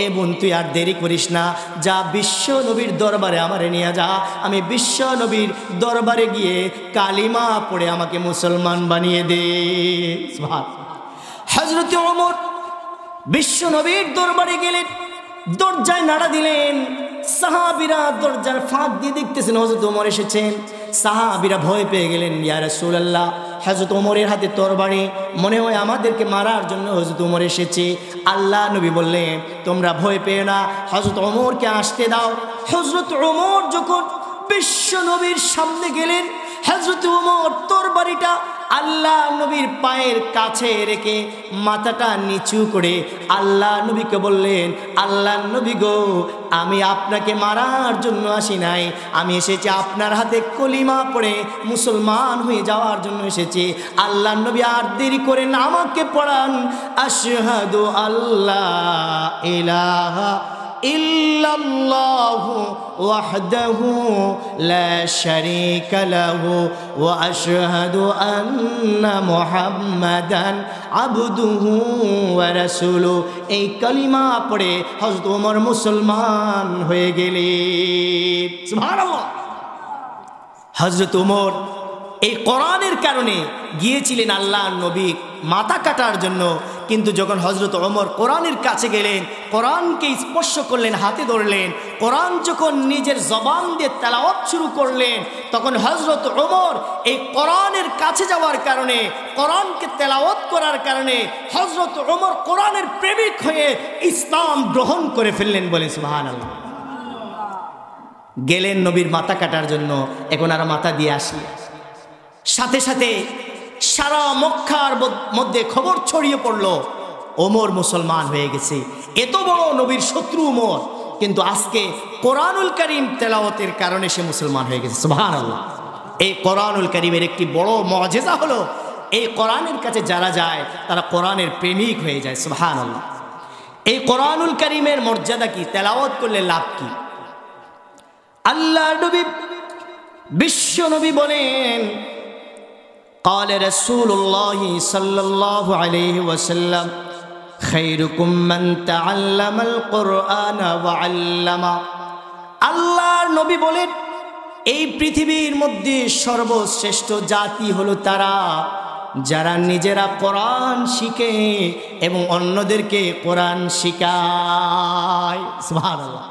এ বোন, তুই আর দেরি করিস না, যা বিশ্ব নবীর দরবারে আমারে নিয়ে যা, আমি বিশ্ব নবীর দরবারে গিয়ে কালিমা পড়ে আমাকে মুসলমান বানিয়ে দে। হযরত ওমর বিশ্ব নবীর দরবারে গেলেন, দরজায় নাড়া দিলেন। সাহাবীরা দরজার ফাঁক দিয়ে দেখতেছেন হযরত ওমর এসেছেন। সাহাবীরা ভয় পেয়ে গেলেন, ইয়া রাসূলুল্লাহ, হযরত ওমরের হাতে তরবারি, মনে হয় আমাদেরকে মারার জন্য হযরত ওমর এসেছে। আল্লাহ নবী বললেন, তোমরা ভয় পেও না, হযরত ওমরকে আসতে দাও। হযরত ওমর যখন বিশ্ব নবীর সামনে গেলেন, হযরত ওমর তরবারিটা আল্লাহ নবীর পায়ের কাছে রেখে মাথাটা নিচু করে আল্লাহ নবীকে বললেন, আল্লাহ নবী গো, আমি আপনাকে মারার জন্য আসি নাই, আমি এসেছি আপনার হাতে কলিমা পড়ে মুসলমান হয়ে যাওয়ার জন্য এসেছি। আল্লাহ নবী আর দেরি করেন, আমাকে পড়ান, আশহাদু আল্লাহ ইলাহা ইল্লাল্লাহু ওয়াহদাহু লা শারীকা লাহু ওয়া আশহাদু আন্না মুহাম্মাদান আবদুহু ওয়া রাসূলুহু। এই কালিমা পড়ে হযরত ওমর মুসলমান হয়ে গেলেন। সুবহানাল্লাহ। হযরত ওমর এই কোরআনের কারণে গিয়েছিলেন আল্লাহর নবী মাথা কাটার জন্য, কিন্তু যখন হযরত ওমর কোরআনের কাছে গেলেন, কোরআনকে স্পর্শ করলেন, হাতে ধরলেন, কোরআন যখন নিজের জবান দিয়ে তেলাওয়াত শুরু করলেন, তখন হযরত ওমর এই কোরআনের কাছে যাওয়ার কারণে, কোরআনকে তেলাওয়াত করার কারণে হযরত ওমর কোরআনের প্রেমিক হয়ে ইসলাম গ্রহণ করে ফেললেন। বলে সুবহানাল্লাহ। গেলেন নবীর মাথা কাটার জন্য, এখন আর মাথা দিয়ে আসি। সাথে সাথে সারা মক্কার মধ্যে খবর ছড়িয়ে পড়ল, ওমর মুসলমান হয়ে গেছে। এত বড় নবীর শত্রু ওমর, কিন্তু আজকে কোরআনুল কারীম তেলাওয়াতের কারণে সে মুসলমান হয়ে গেছে। সুবহানাল্লাহ। এই কোরআনুল কারীমের একটি বড় মুআজিজা হলো, এই কোরআনের কাছে যারা যায় তারা কোরআনের প্রেমিক হয়ে যায়। সুবহানাল্লাহ। এই কোরআনুল কারীমের মর্যাদা কি, তেলাওয়াত করলে লাভ কি? আল্লাহ নবী বিশ্ব নবী বলেন, قال رسول الله صلى الله عليه وسلم خيركم من تعلم القرآن وعلمه। আল্লাহর নবী বলেন, এই পৃথিবীর মধ্যে সর্বশ্রেষ্ঠ জাতি হলো তারা যারা নিজেরা কোরআন শিখে এবং অন্যদেরকে কোরআন শিখায়। সুবহানাল্লাহ।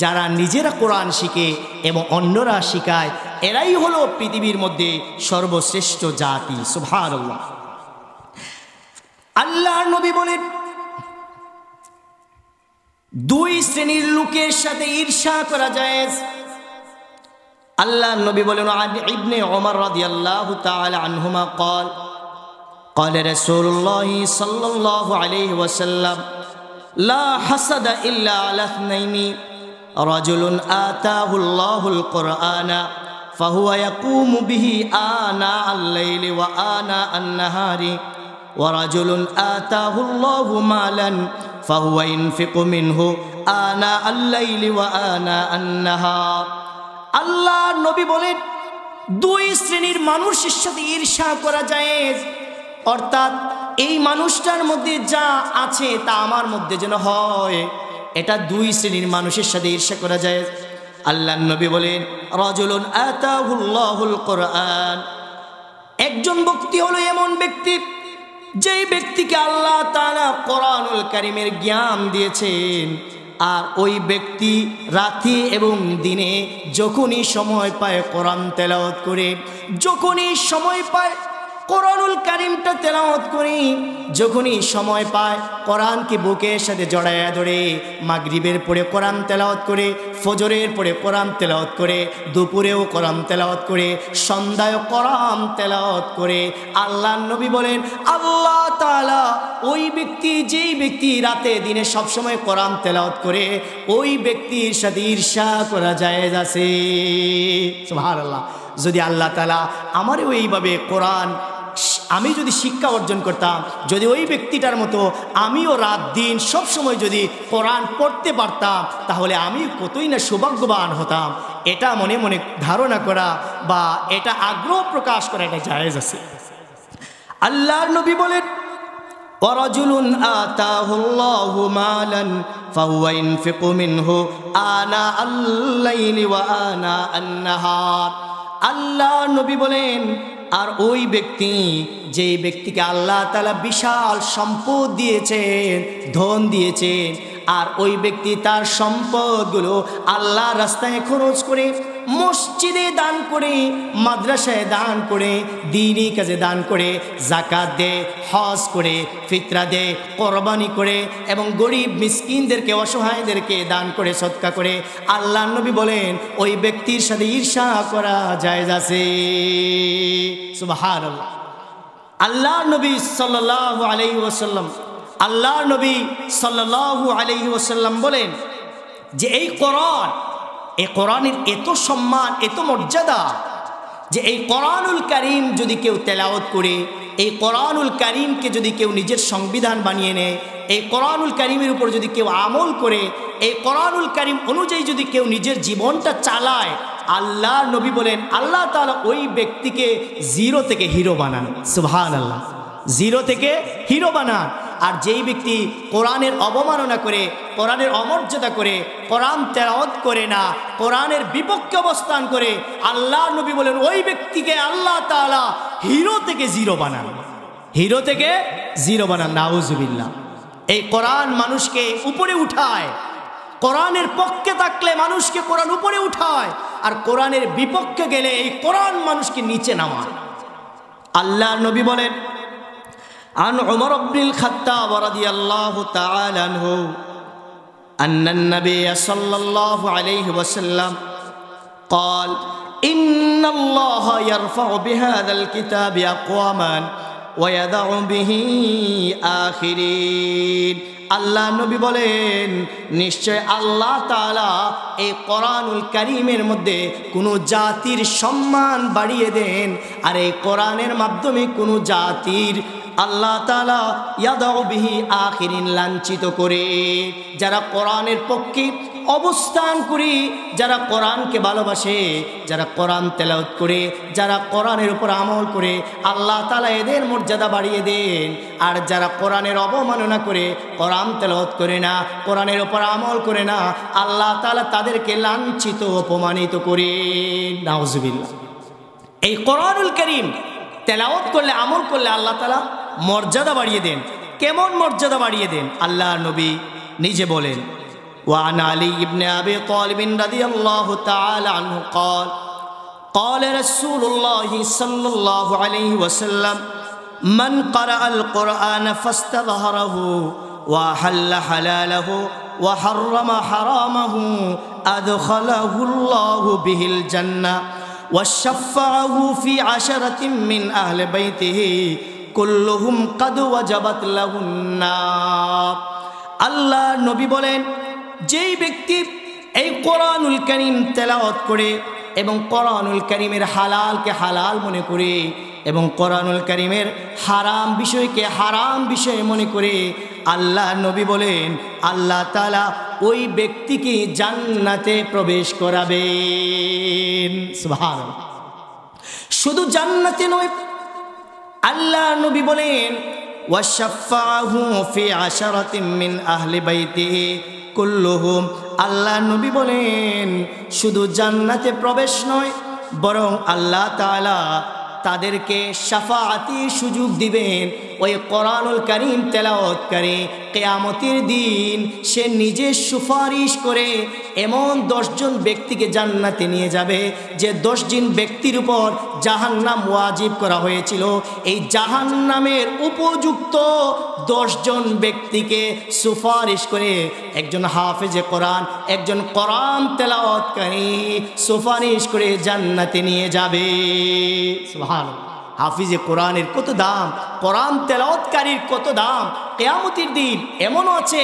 যারা নিজেরা কোরআন শিখে এবং অন্যরা শিখায়, এরাই হলো পৃথিবীর মধ্যে সর্বশ্রেষ্ঠ জাতি। সুবহানাল্লাহ। আল্লাহর নবী বলেন, দুই শ্রেণীর লোকের সাথে ঈর্ষা করা জায়েজ। আল্লাহর নবী বলেন, আন ইবনে ওমর রাদিয়াল্লাহু তাআলা আনহুমা قال قال رسول الله صلى الله عليه وسلم لا حسد إلا على اثنين رجل آتاه الله القرآن ফাহুয়া ইয়াকুমু বিহি আনা আল-লাইলি ওয়া আনা আন-নাহারি ওয়া রাজুলুন আতাহুল্লাহু মালান ফাহুয়া ইনফিকু মিনহু আনা আল-লাইলি ওয়া আনা আন-নাহার। আল্লাহর নবী বলেন, দুই শ্রেণীর মানুষের সাথে ঈর্ষা করা জায়েজ, অর্থাৎ এই মানুষটার মধ্যে যা আছে তা আমার মধ্যে যেন হয়, এটা দুই শ্রেণীর মানুষের সাথে ঈর্ষা করা জায়েজ। আল্লাহর নবী বলেন, রাজুলুন আতাহুল্লাহুল কোরআন, একজন ব্যক্তি হলো এমন ব্যক্তি যেই ব্যক্তিকে আল্লাহ তাআলা কোরআনুল কারীমের জ্ঞান দিয়েছেন, আর ওই ব্যক্তি রাতে এবং দিনে যখনই সময় পায় কোরআন তেলাওয়াত করে, যখনই সময় পায় কোরআনুল কারীমটা তেলাওয়াত করে, যখনই সময় পায় কোরআনকে বুকের সাথে জড়ায়া ধরে মাগরিবের পরে কোরআন তেলাওয়াত করে, ফজরের পরে কোরআন তেলাওয়াত করে, দুপুরেও কোরআন তেলাওয়াত করে, সন্ধ্যায় কোরআন তেলাওয়াত করে। আল্লাহর নবী বলেন, আল্লাহ তাআলা ওই ব্যক্তি, যেই ব্যক্তি রাতে দিনে সবসময় কোরআন তেলাওয়াত করে, ওই ব্যক্তির সাথে ঈর্ষা করা জায়েজ আছে। সুবহানাল্লাহ। যদি আল্লাহ তাআলা আমারও এইভাবে কোরআন আমি যদি শিক্ষা অর্জন করতাম, যদি ওই ব্যক্তিটার মতো আমিও রাত দিন সবসময় যদি কোরআন পড়তে পারতাম, তাহলে আমি কতই না সৌভাগ্যবান হতাম। এটা মনে মনে ধারণা করা বা এটা আগ্রহ প্রকাশ করা এটা জায়েজ আছে। আল্লাহর নবী বলেন, ওয়ারাজুলুন আতাহুল্লাহু মালান ফাহুয়া ইনফিকু মিনহু আনা আল-লাইলি ওয়া আনা আন-নাহার। আল্লাহর নবী বলেন, আর ওই ব্যক্তি, যেই ব্যক্তিকে আল্লাহ তাআলা বিশাল সম্পদ দিয়েছেন, ধন দিয়েছেন, আর ওই ব্যক্তি তার সম্পদগুলো আল্লাহর রাস্তায় খরচ করে, মসজিদে দান করে, মাদ্রাসায় দান করে, দ্বীনি কাজে দান করে, যাকাত দেয়, হজ করে, ফিতরা দেয়, কোরবানি করে, এবং গরিব মিসকিনদেরকে, অসহায়দেরকে দান করে, সদকা করে। আল্লাহর নবী বলেন, ওই ব্যক্তির সাথে ঈর্ষা করা জায়েজ আছে। সুবহানাল্লাহ। আল্লাহর নবী সাল্লাল্লাহু আলাইহি ওয়াসাল্লাম, আল্লাহর নবী সাল্লাল্লাহু আলাইহি ওয়াসাল্লাম বলেন যে এই কোরআনের এত সম্মান, এত মর্যাদা, যে এই কোরআনুল কারীম যদি কেউ তেলাওয়াত করে, এই কোরআনুল কারীমকে যদি কেউ নিজের সংবিধান বানিয়ে নেয়, এই কোরআনুল কারীমের উপর যদি কেউ আমল করে, এই কোরআনুল কারীম অনুযায়ী যদি কেউ নিজের জীবনটা চালায়, আল্লাহর নবী বলেন, আল্লাহ তাআলা ওই ব্যক্তিকে জিরো থেকে হিরো বানান। সুবহানাল্লাহ। জিরো থেকে হিরো বানান। আর যেই ব্যক্তি কোরআনের অবমাননা করে, কোরআনের অমর্যাদা করে, কোরআন তেলাওয়াত করে না, কোরআনের বিপক্ষে অবস্থান করে, আল্লাহর নবী বলেন ওই ব্যক্তিকে আল্লাহ তাআলা হিরো থেকে জিরো বানান। হিরো থেকে জিরো বানান। নাউজুবিল্লাহ। এই কোরআন মানুষকে উপরে উঠায়, কোরআনের পক্ষে থাকলে মানুষকে কোরআন উপরে উঠায়, আর কোরআনের বিপক্ষে গেলে এই কোরআন মানুষকে নিচে নামায়। আল্লাহর নবী বলেন, عن عمر بن الخطاب رضي الله تعالى عنه أن النبي صلى الله عليه وسلم قال إن الله يرفع بهذا الكتاب أقواما ويدع به آخرين। আল্লাহ নবী বলেন, নিশ্চয় আল্লাহ তাআলা এই কোরআনুল কারীমের মধ্যে কোনো জাতির সম্মান বাড়িয়ে দেন, আর এই কোরআনের মাধ্যমে কোনো জাতির আল্লাহ তাআলা ইয়াদাউ বিহি আখিরিন লাঞ্ছিত করে। যারা কোরআনের পক্ষে অবস্থান করে, যারা কোরআনকে ভালোবাসে, যারা কোরআন তেলাওয়াত করে, যারা কোরআনের উপর আমল করে, আল্লাহ তাআলা এদের মর্যাদা বাড়িয়ে দেন। আর যারা কোরআনের অবমাননা করে, কোরআন তেলাওয়াত করে না, কোরআনের উপর আমল করে না, আল্লাহ তাআলা তাদেরকে লাঞ্ছিত, অপমানিত করে। নাউজুবিল্লাহ। এই কোরআনুল কারীম তেলাওয়াত করলে, আমল করলে আল্লাহ তাআলা মর্যাদা বাড়িয়ে দেন। কেমন মর্যাদা বাড়িয়ে দেন? আল্লাহর নবী নিজে বলেন, وعن علي بن أبي طالب رضي الله تعالى عنه قال قال رسول الله صلى الله عليه وسلم من قرأ القرآن فاستظهره وأحل حلاله وحرم حرامه أدخله الله به الجنة وشفعه في 10 من أهل بيته كلهم قد وجبت له النار। আল্লাহর নবী বলেন, যেই ব্যক্তি এই কোরআনুল কারীম তেলাওয়াত করে, এবং কোরআনুল কারীমের হালালকে হালাল মনে করে এবং কোরআনুল কারীমের হারাম বিষয়কে হারাম বিষয় মনে করে আল্লাহ নবী বলেন আল্লাহ তাআলা ওই ব্যক্তিকে জান্নাতে প্রবেশ করাবেন। সুবহানাল্লাহ। শুধু জান্নাতে নয়, আল্লাহ নবী বলেন ওয়াশাফাহু ফি আশারাতিন মিন আহলি বাইতিহি কুল্লুহুম। আল্লাহ নবী বলেন শুধু জান্নাতে প্রবেশ নয়, বরং আল্লাহ তাআলা তাদেরকে শাফাআতি সুযোগ দিবেন। ওই কোরআনুল কারীম তেলাওয়াতকারী কিয়ামতের দিন সে নিজে সুপারিশ করে এমন 10 জন ব্যক্তিকে জান্নাতে নিয়ে যাবে যে 10 জন ব্যক্তির উপর জাহান্নাম ওয়াজিব করা হয়েছিল। এই জাহান্নামের উপযুক্ত 10 জন ব্যক্তিকে সুপারিশ করে একজন হাফেজে কোরআন, একজন কোরআন তেলাওয়াতকারী সুপারিশ করে জান্নাতে নিয়ে যাবে। সুবহানাল্লাহ। হাফিজে কোরআনের কত দাম, কোরআন তেলাওয়াতকারীর কত দাম। কিয়ামতের দিন এমনও আছে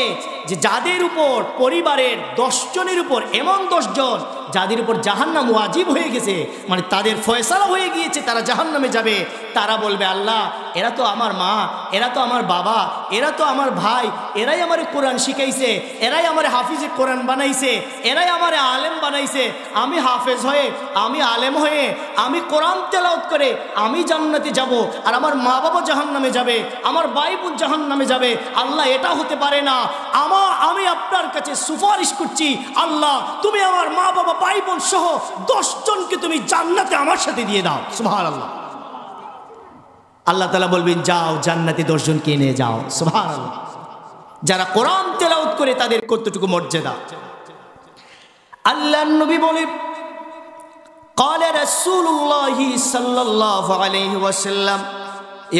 যে যাদের উপর পরিবারের 10 জনের উপর এমন 10 জন যাদের উপর জাহান্নাম ওয়াজিব হয়ে গেছে, মানে তাদের ফয়সালা হয়ে গিয়েছে তারা জাহান্নামে যাবে, তারা বলবে আল্লাহ এরা তো আমার মা, এরা তো আমার বাবা, এরা তো আমার ভাই, এরাই আমার কোরআন শিখাইছে, এরাই আমার হাফিজে কোরআন বানাইছে, এরাই আমার আলেম বানাইছে। আমি হাফেজ হয়ে, আমি আলেম হয়ে, আমি কোরআন তেলাওয়াত করে আমি জান্নাতে যাব, আর আমার মা বাবা জাহান্নামে যাবে, আমার ভাই বোন জাহান্নামে যাবে। আল্লাহ এটা হতে পারে না। আমি আপনার কাছে সুপারিশ করছি, আল্লাহ তুমি আমার মা বাবা ভাই বোন সহ 10 জনকে তুমি জান্নাতে আমার সাথে দিয়ে দাও। সুবহানাল্লাহ। আল্লাহ তাআলা বলবেন যাও জান্নাতে 10 জনকে নিয়ে যাও। সুবহানাল্লাহ। যারা কোরআন তেলাওয়াত করে তাদের কতটুকু মর্যাদা। আল্লাহর নবী বলেন قال رسول الله صلى الله عليه وسلم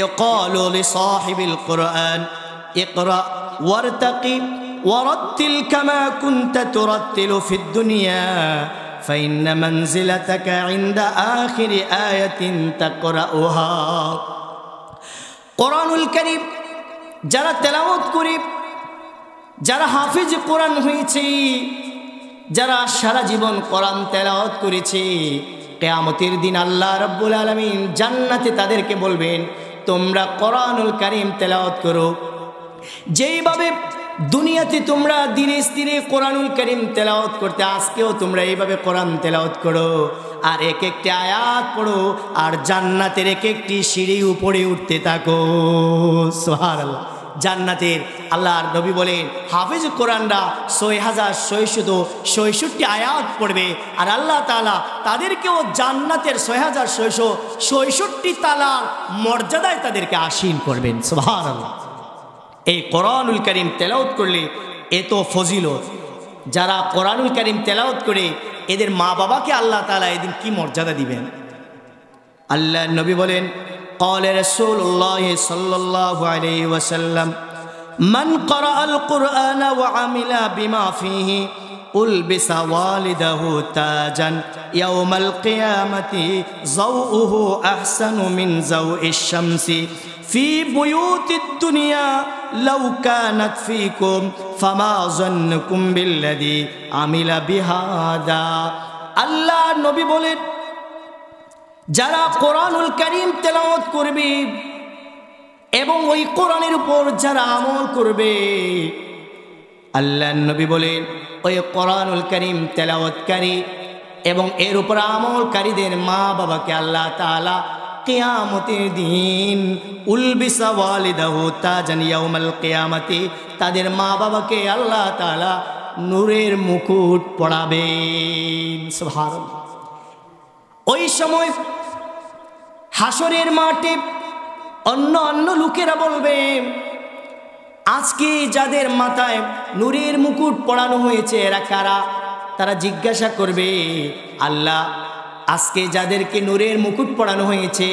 يقال لصاحب القرآن اقرأ وارتقي ورتل كما كنت ترتل في الدنيا فإن منزلتك عند آخر آية تقرأها। কোরআনুল কারীম যারা তেলাওয়াত করে, যারা হাফেজ কোরআন হয়েছে, যারা সারা জীবন কোরআন তেলাওয়াত করেছে, কিয়ামতের দিন আল্লাহ রাব্বুল আলামিন জান্নাতে তাদেরকে বলবেন তোমরা কোরআনুল কারীম তেলাওয়াত করো। যেইভাবে দুনিয়াতে তোমরা ধীরে ধীরে কোরআনুল কারীম তেলাওয়াত করতে, আজকেও তোমরা এইভাবে কোরআন তেলাওয়াত করো আর এক একটি আয়াত পড়ো, আর জান্নাতের এক একটি সিঁড়ি উপরে উঠতে থাকো। সুবহানাল্লাহ। জান্নাতের আল্লাহর নবী বলেন হাফেজ কোরআনরা 6666 আয়াত পড়বে, আর আল্লাহ তাআলা তাদেরকেও জান্নাতের 6666 তালার মর্যাদায় তাদেরকে আসীন করবেন। সুবহানাল্লাহ। এই কোরআনুল কারীম তেলাওয়াত করলে এত ফজিলত, যারা কোরআনুল কারীম তেলাওয়াত করে এদের মা বাবাকে আল্লাহ তাআলা এদিন কি মর্যাদা দিবেন। আল্লাহর নবী বলেন قال رسول الله صلى الله عليه وسلم من قرأ القرآن وعمل بما فيه ألبس والده تاجا يوم القيامة ضوءه أحسن من ضوء الشمس في بيوت الدنيا لو كانت فيكم فما ظنكم بالذي عمل بهذا। আল্লাহ নবী বলেন যারা কোরআনুল কারীম তেলাওয়াত করবে এবং ওই কোরআনের উপর যারা আমল করবে, আল্লাহর নবী বলেন ওই কোরআনুল কারীম তেলাওয়াতকারী এবং এর উপর আমলকারীদের মা বাবাকে আল্লাহ তাআলা কিয়ামতের দিন উলবিসা ওয়ালিদাহু তাজান ইয়াউমাল কিয়ামাতি, তাদের মা বাবাকে আল্লাহ তাআলা নূরের মুকুট পরাবেন। সুবহানাল্লাহ। ওই সময় হাসরের মাঠে অন্য লোকেরা বলবে আজকে যাদের মাথায় নূরের মুকুট পরানো হয়েছে এরা কারা? তারা জিজ্ঞাসা করবে আল্লাহ আজকে যাদেরকে নূরের মুকুট পরানো হয়েছে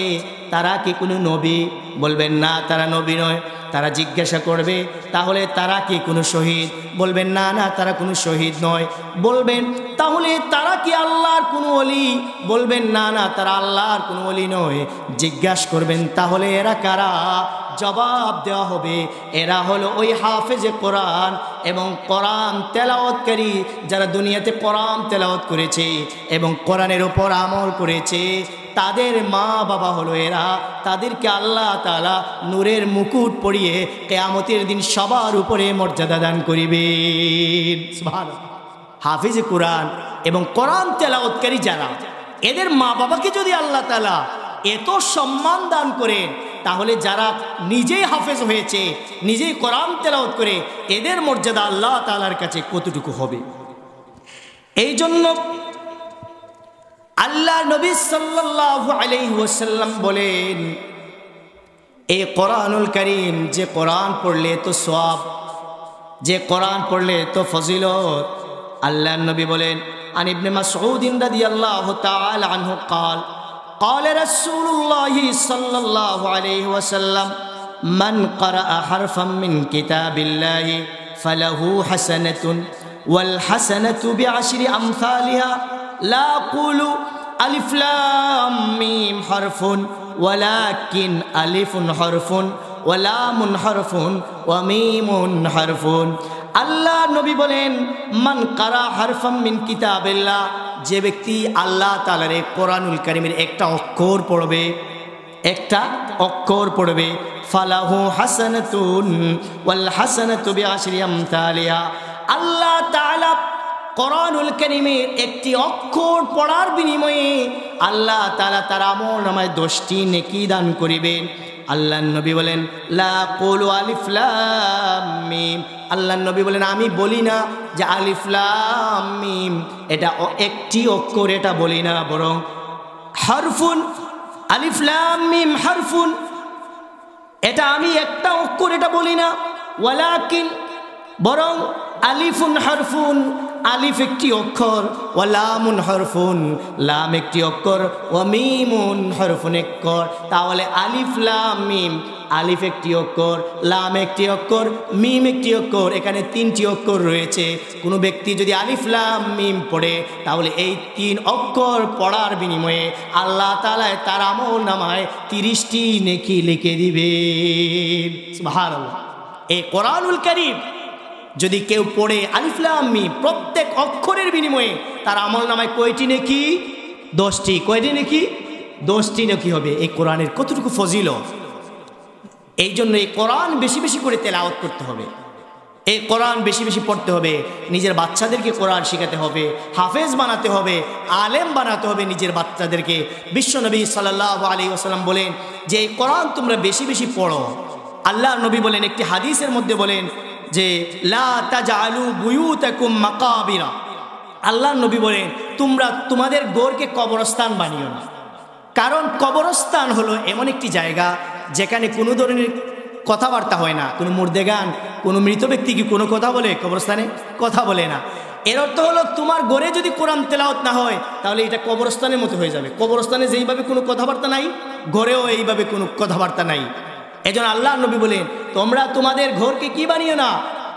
তারা কি কোনো নবী? বলবেন না, তারা নবী নয়। তারা জিজ্ঞাসা করবে, তাহলে তারা কি কোনো শহীদ? বলবেন না, না, তারা কোনো শহীদ নয়। বলবেন, তাহলে তারা কি আল্লাহর কোনো ওলি? বলবেন না, না, তারা আল্লাহর কোনো ওলি নয়। জিজ্ঞাসা করবেন, তাহলে এরা কারা? জবাব দেওয়া হবে, এরা হলো ওই হাফেজে কোরআন এবং কোরআন তেলাওয়াতকারী, যারা দুনিয়াতে কোরআন তেলাওয়াত করেছে এবং কোরআনের ওপর আমল করেছে। তাদের মা বাবা হলো এরা। তাদেরকে আল্লাহ তাআলা নূরের মুকুট পরিয়ে কিয়ামতের দিন সবার উপরে মর্যাদা দান করিবেন। সুবহানাল্লাহ। হাফেজে কোরআন এবং কোরআন তেলাওয়াতকারী যারা, এদের মা বাবাকে যদি আল্লাহ তাআলা এত সম্মান দান করেন, তাহলে যারা নিজেই হাফেজ হয়েছে, নিজেই কোরআন তেলাওয়াত করে, এদের মর্যাদা আল্লাহ তাআলার কাছে কতটুকু হবে? এই জন্য আল্লাহ নবী সাল্লাল্লাহু আলাইহি ওয়াসাল্লাম বলেন, এই কোরআনুল কারীম, যে কোরআন পড়লে তো সওয়াব, যে কোরআন পড়লে তো ফজিলত। আল্লাহ নবী বলেন, আন ইবনে মাসউদ রাদিয়াল্লাহু তাআলা আনহু قال قال رسول الله صلى الله عليه وسلم من قرأ حرفا من كتاب الله فله حسنة والحسنة بعشر أمثالها لا أقول ألف لام ميم حرف ولكن ألف حرف ولام حرف وميم حرف। আল্লাহ নবী বলেন, মান কারা হারফাম মিন কিতাবিল্লাহ, যে ব্যক্তি আল্লাহ তাআলার কোরআনুল কারীমের একটা অক্ষর পড়বে, একটা অক্ষর পড়বে, ফালাহু হাসানাতুন ওয়াল হাসানাতু বিআশরি আমসালিহা। আল্লাহ তাআলা কোরআনুল কারীমের একটি অক্ষর পড়ার বিনিময়ে আল্লাহ তাআলা তার আমলনামায় 10টি নেকি দান করিবেন। আল্লাহ নবী বলেন, লা কুলু আলিফ লাম মিম। আল্লাহ নবী বলেন, আমি বলি না যে আলিফ লাম মিম এটা একটি অক্ষর, এটা বলি না, বরং হারফুন, আলিফ লাম মিম হারফুন, এটা আমি একটা অক্ষর, এটা বলি না। ওয়ালাকিন, বরং আলিফুন হারফুন, আলিফ একটি অক্ষর, ওয়া লামুন হরফুন, লাম একটি অক্ষর, ওয়া মিমুন হরফুন অক্ষর। তাহলে আলিফ লাম মিম, আলিফ একটি অক্ষর, লাম একটি অক্ষর, মিম একটি অক্ষর, এখানে 3টি অক্ষর রয়েছে। কোনো ব্যক্তি যদি আলিফ লাম মিম পড়ে, তাহলে এই 3 অক্ষর পড়ার বিনিময়ে আল্লাহ তাআলা তার আমলনামায় 30টি নেকি লিখে দিবেন। সুবহানাল্লাহ। এই কোরআনুল কারীম যদি কেউ পড়ে আলিফ লাম মিম, প্রত্যেক অক্ষরের বিনিময়ে তার আমলনামায় কয়টি নেকি? 10টি। কয়টি নেকি? 10টি নেকি হবে। এই কোরআনের কতটুকু ফজিলত! এই জন্য এই কোরআন বেশি বেশি করে তেলাওয়াত করতে হবে, এই কোরআন বেশি বেশি পড়তে হবে, নিজের বাচ্চাদেরকে কোরআন শেখাতে হবে, হাফেজ বানাতে হবে, আলেম বানাতে হবে নিজের বাচ্চাদেরকে। বিশ্বনবী সাল্লাল্লাহু আলাইহি ওয়াসাল্লাম বলেন যে এই কোরআন তোমরা বেশি বেশি পড়ো। আল্লাহ নবী বলেন, একটি হাদিসের মধ্যে বলেন যে লা তাজআলু বুয়ুতাকুম মাকাবিরা। আল্লাহ নবী বলেন, তোমরা তোমাদের ঘরকে কবরস্থান বানিও না। কারণ কবরস্থান হলো এমন একটি জায়গা যেখানে কোনো ধরনের কথাবার্তা হয় না। কোনো মুর্দেগান, কোনো মৃত ব্যক্তি কি কোনো কথা বলে? কবরস্থানে কথা বলে না। এর অর্থ হলো তোমার ঘরে যদি কোরআন তেলাওয়াত না হয়, তাহলে এটা কবরস্থানের মতো হয়ে যাবে। কবরস্থানে যেইভাবে কোনো কথাবার্তা নাই, ঘরেও এইভাবে কোনো কথাবার্তা নাই। এজন্য আল্লাহ নবী বলেন, তোমরা তোমাদের ঘরকে কি বানিও না?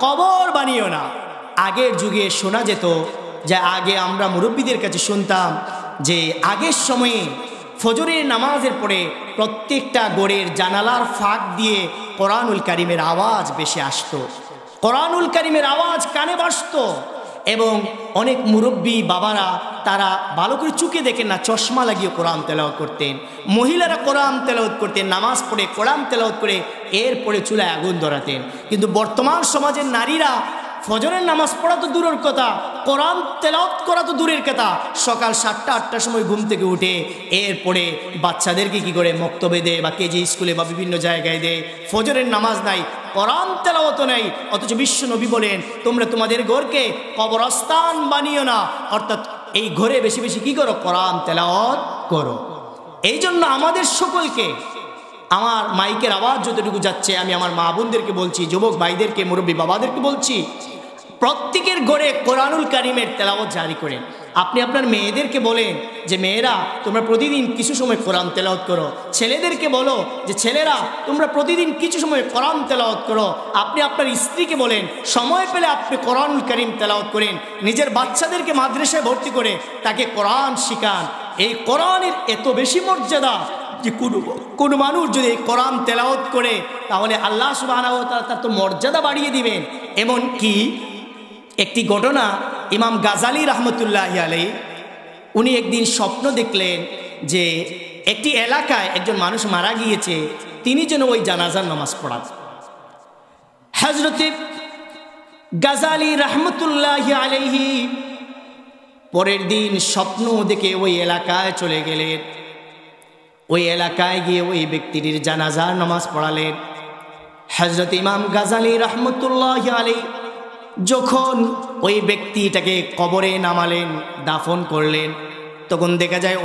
কবর বানিও না। আগের যুগে শোনা যেত যে, আগে আমরা মুরব্বীদের কাছে শুনতাম যে আগের সময়ে ফজরের নামাজের পরে প্রত্যেকটা ঘরের জানালার ফাঁক দিয়ে কোরআনুল কারীমের আওয়াজ বেশি আসতো, কোরআনুল কারীমের আওয়াজ কানে বাজতো। এবং অনেক মুরব্বী বাবারা তারা ভালো করে চোখে দেখেন না, চশমা লাগিয়ে কোরআন তেলাওয়াত করতেন। মহিলারা কোরআন তেলাওয়াত করতেন, নামাজ পড়ে কোরআন তেলাওয়াত করে এরপরে চুলায় আগুন ধরাতেন। কিন্তু বর্তমান সমাজের নারীরা ফজরের নামাজ পড়া তো দূরের কথা, কোরআন তেলাওয়াত করা তো দূরের কথা। সকাল 7টা-8টার সময় ঘুম থেকে উঠে এরপরে বাচ্চাদেরকে কি করে মক্তবে দেয় বা কেজি স্কুলে বা বিভিন্ন জায়গায় দেয়। ফজরের নামাজ নাই, কোরআন তেলাওয়াত নাই, অথচ বিশ্ব নবী বলেন তোমরা তোমাদের ঘরকে কবরস্থান বানিও না। অর্থাৎ এই ঘরে বেশি বেশি কি করো? কোরআন তেলাওয়াত করো। এই জন্য আমাদের সকলকে, আমার মাইকের আওয়াজ যতটুকু যাচ্ছে, আমি আমার মা বোনদেরকে বলছি, যুবক ভাইদেরকে, মুরব্বী বাবাদেরকে বলছি, প্রত্যেকের ঘরে কোরআনুল কারীমের তেলাওয়াত জারি করেন। আপনি আপনার মেয়েদেরকে বলেন যে মেয়েরা তোমরা প্রতিদিন কিছু সময় কোরআন তেলাওয়াত করো, ছেলেদেরকে বলো যে ছেলেরা তোমরা প্রতিদিন কিছু সময় কোরআন তেলাওয়াত করো। আপনি আপনার স্ত্রীকে বলেন সময় পেলে আপনি কোরআনুল কারীম তেলাওয়াত করেন। নিজের বাচ্চাদেরকে মাদ্রাসায় ভর্তি করে তাকে কোরআন শিখান। এই কোরআনের এত বেশি মর্যাদা যে কোনো মানুষ যদি এই কোরআন তেলাওয়াত করে তাহলে আল্লাহ সুবহানাহু ওয়া তাআলা তার তো মর্যাদা বাড়িয়ে দিবেন। এমন কি একটি ঘটনা ইমাম গাজালি রহমতুল্লাহি আলাইহি উনি একদিন স্বপ্ন দেখলেন যে একটি এলাকায় একজন মানুষ মারা গিয়েছে, তিনি যেন ওই জানাজার নামাজ পড়ান। হযরতে গাজালি রহমতুল্লাহি আলাইহি পরের দিন স্বপ্ন দেখে ওই এলাকায় চলে গেলেন। ওই এলাকায় গিয়ে ওই ব্যক্তির জানাজার নামাজ পড়ালেন। হযরত ইমাম গাজালি রহমতুল্লাহি আলাইহি যখন ওই ব্যক্তিটাকে কবরে নামালেন, দাফন করলেন, তখন দেখা যায়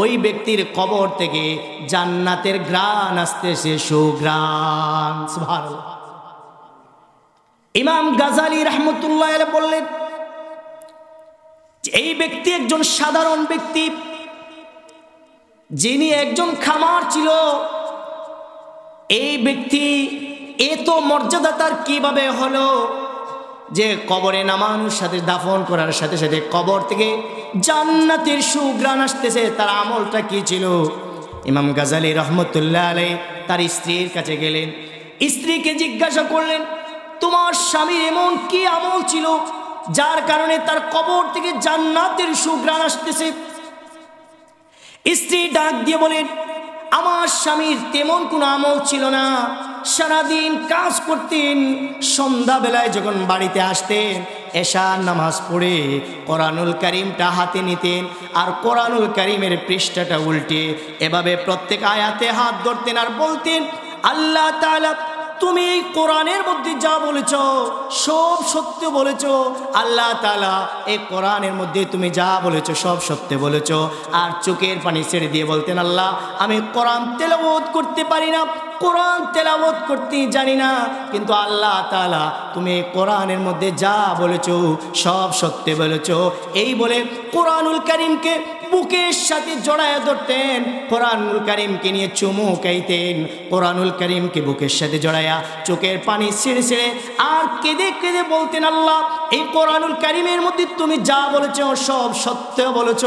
ওই ব্যক্তির কবর থেকে জান্নাতের ঘ্রাণ আসতেছে, সুঘ্রাণ। সুবহানাল্লাহ। ইমাম গাজালি রহমতুল্লাহ আলাইহি বললেন এই ব্যক্তি একজন সাধারণ ব্যক্তি, যিনি একজন খামার ছিল। এই ব্যক্তি এত মর্যাদা তার কিভাবে হলো যে কবরে নামানোর সাথে দাফন করার সাথে সাথে কবর থেকে জান্নাতের সুঘ্রাণ আসতেছে? তার আমলটা কি ছিল? ইমাম গাজালি রহমতুল্লাহ আলাইহি তার স্ত্রীর কাছে গেলেন, স্ত্রীকে জিজ্ঞাসা করলেন তোমার স্বামীর এমন কি আমল ছিল যার কারণে তার কবর থেকে জান্নাতের সুঘ্রাণ আসতেছে? স্ত্রী ডাক দিয়ে বলেন আমার স্বামীর তেমন কোনো আমল ছিল না, সারাদিন কাজ করতেন, সন্ধ্যাবেলায় যখন বাড়িতে আসতেন এশার নামাজ পড়ে কোরআনুল কারীমটা হাতে নিতেন আর কোরআনুল কারীমের পৃষ্ঠাটা উল্টে এভাবে প্রত্যেক আয়াতে হাত ধরতেন আর বলতেন আল্লাহ তাআলা তুমি এই কোরআনের মধ্যে যা বলেছ সব সত্য বলেছ। আল্লাহ তাআলা এই কোরআনের মধ্যে তুমি যা বলেছ সব সত্য বলেছ। আর চোখের পানি ছেড়ে দিয়ে বলতেন আল্লাহ আমি কোরআন তেলাওয়াত করতে পারি না, কোরআন তেলাওয়াত করতে জানি না, কিন্তু আল্লাহ তাআলা তুমি কোরআনের মধ্যে যা বলেছ সব সত্য বলেছ। এই বলে কোরআনুল কারীমকে বুকের সাথে জড়ায় ধরতেন, কোরআনুল কারীমকে নিয়ে চুমু খাইতেন, কোরআনুল কারীমকে বুকের সাথে জড়ায়া চোখের পানি ছেড়ে ছেড়ে আর কেঁদে কেঁদে বলতেন আল্লাহ এই কোরআনুল কারীমের মধ্যে তুমি যা বলেছ সব সত্য বলেছ।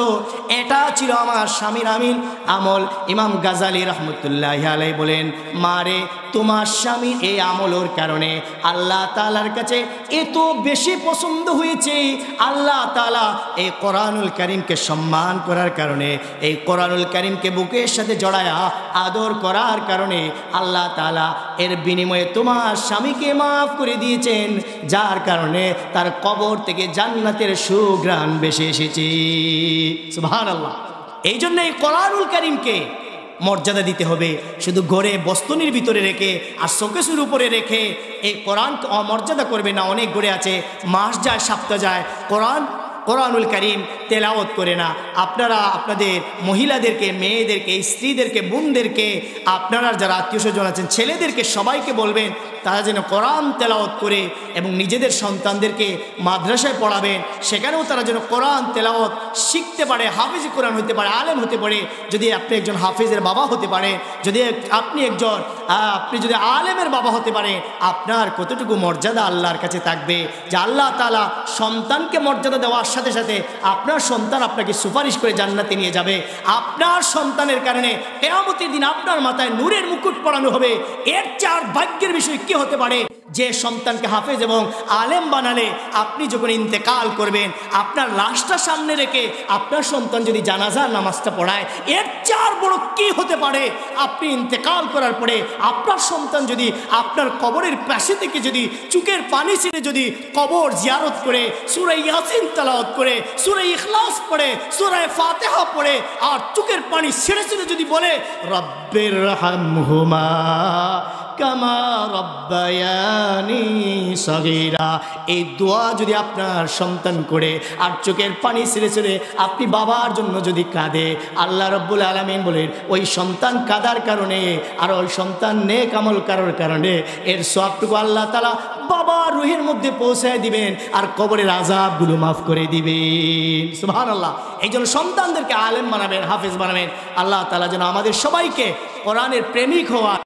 এটা ছিল আমার স্বামীর আমল। ইমাম গাজালি রহমতুল্লাহি আলাইহি বলেন মারে তোমার স্বামী এই আমলের কারণে আল্লাহ তাআলার কাছে এত বেশি পছন্দ হয়েছে। আল্লাহ তাআলা এই কোরআনুল কারীমকে সম্মান করার কারণে, এই কোরআনুল কারীমকে বুকের সাথে জড়ায়া আদর করার কারণে আল্লাহ তাআলা এর বিনিময়ে তোমার স্বামীকে মাফ করে দিয়েছেন, যার কারণে তার কবর থেকে জান্নাতের সুঘ্রাণ ভেসে এসেছে। সুবহানাল্লাহ। এই জন্য এই কোরআনুল কারীমকে মর্যাদা দিতে হবে। শুধু ঘরে বস্তুনির ভিতরে রেখে আর শোকেসের উপরে রেখে এই কোরআনকে অমর্যাদা করবে না। অনেক ঘরে আছে মাস যায় সপ্তাহ যায় কোরআনুল কারীম তেলাওয়াত করে না। আপনারা আপনাদের মহিলাদেরকে, মেয়েদেরকে, স্ত্রীদেরকে, বোনদেরকে, আপনারা যারা আত্মীয় স্বজন আছেন ছেলেদেরকে সবাইকে বলবেন তারা যেন কোরআন তেলাওয়াত করে এবং নিজেদের সন্তানদেরকে মাদ্রাসায় পড়াবেন, সেখানেও তারা যেন কোরআন তেলাওয়াত শিখতে পারে, হাফিজ কোরআন হতে পারে, আলেম হতে পারে। যদি আপনি একজন হাফিজের বাবা হতে পারে, যদি আপনি যদি আলেমের বাবা হতে পারে, আপনার কতটুকু মর্যাদা আল্লাহর কাছে থাকবে যে আল্লাহ তাআলা সন্তানকে মর্যাদা দেওয়ার সাথে সাথে আপনার সন্তান আপনাকে সুপারিশ করে জান্নাতে নিয়ে যাবে। আপনার সন্তানের কারণে কিয়ামতের দিন আপনার মাথায় নূরের মুকুট পরানো হবে। এর চার ভাগ্যের বিষয় কি হতে পারে যে সন্তানকে হাফেজ এবং আলেম বানালে আপনি যখন ইন্তেকাল করবেন আপনার লাশটা সামনে রেখে আপনার সন্তান যদি জানাজার নামাজটা পড়ায়, এর চার বড় কি হতে পারে? আপনি ইন্তেকাল করার পরে আপনার সন্তান যদি আপনার কবরের পাশে থেকে যদি চোখের পানি ছেড়ে যদি কবর জিয়ারত করে সূরা ইয়াসিন তেলাওয়াত করে, সূরা ইখলাস পড়ে, সূরা ফাতিহা পড়ে আর চোখের পানি ছেড়ে ছেড়ে যদি বলে রব্বির রহমহুমা কামা রব্বায়ানি সগীরা, এই দোয়া যদি আপনার সন্তান করে আর চোখের পানি ছেড়ে ছেড়ে আপনি বাবার জন্য যদি কাঁদে, আল্লাহ রব্বুল আলামিন বলেন ওই সন্তান কাদার কারণে আর ওই সন্তান নেক আমল করার কারণে এর সওয়াবটুকু আল্লাহ তাআলা বাবা রুহের মধ্যে পৌঁছায় দিবেন আর কবরের আযাবগুলো মাফ করে দিবেন। সুবহানাল্লাহ। এই জন্য সন্তানদেরকে আলেম বানাবেন, হাফেজ বানাবেন। আল্লাহ তাআলা যেন আমাদের সবাইকে কোরআনের প্রেমিক হওয়া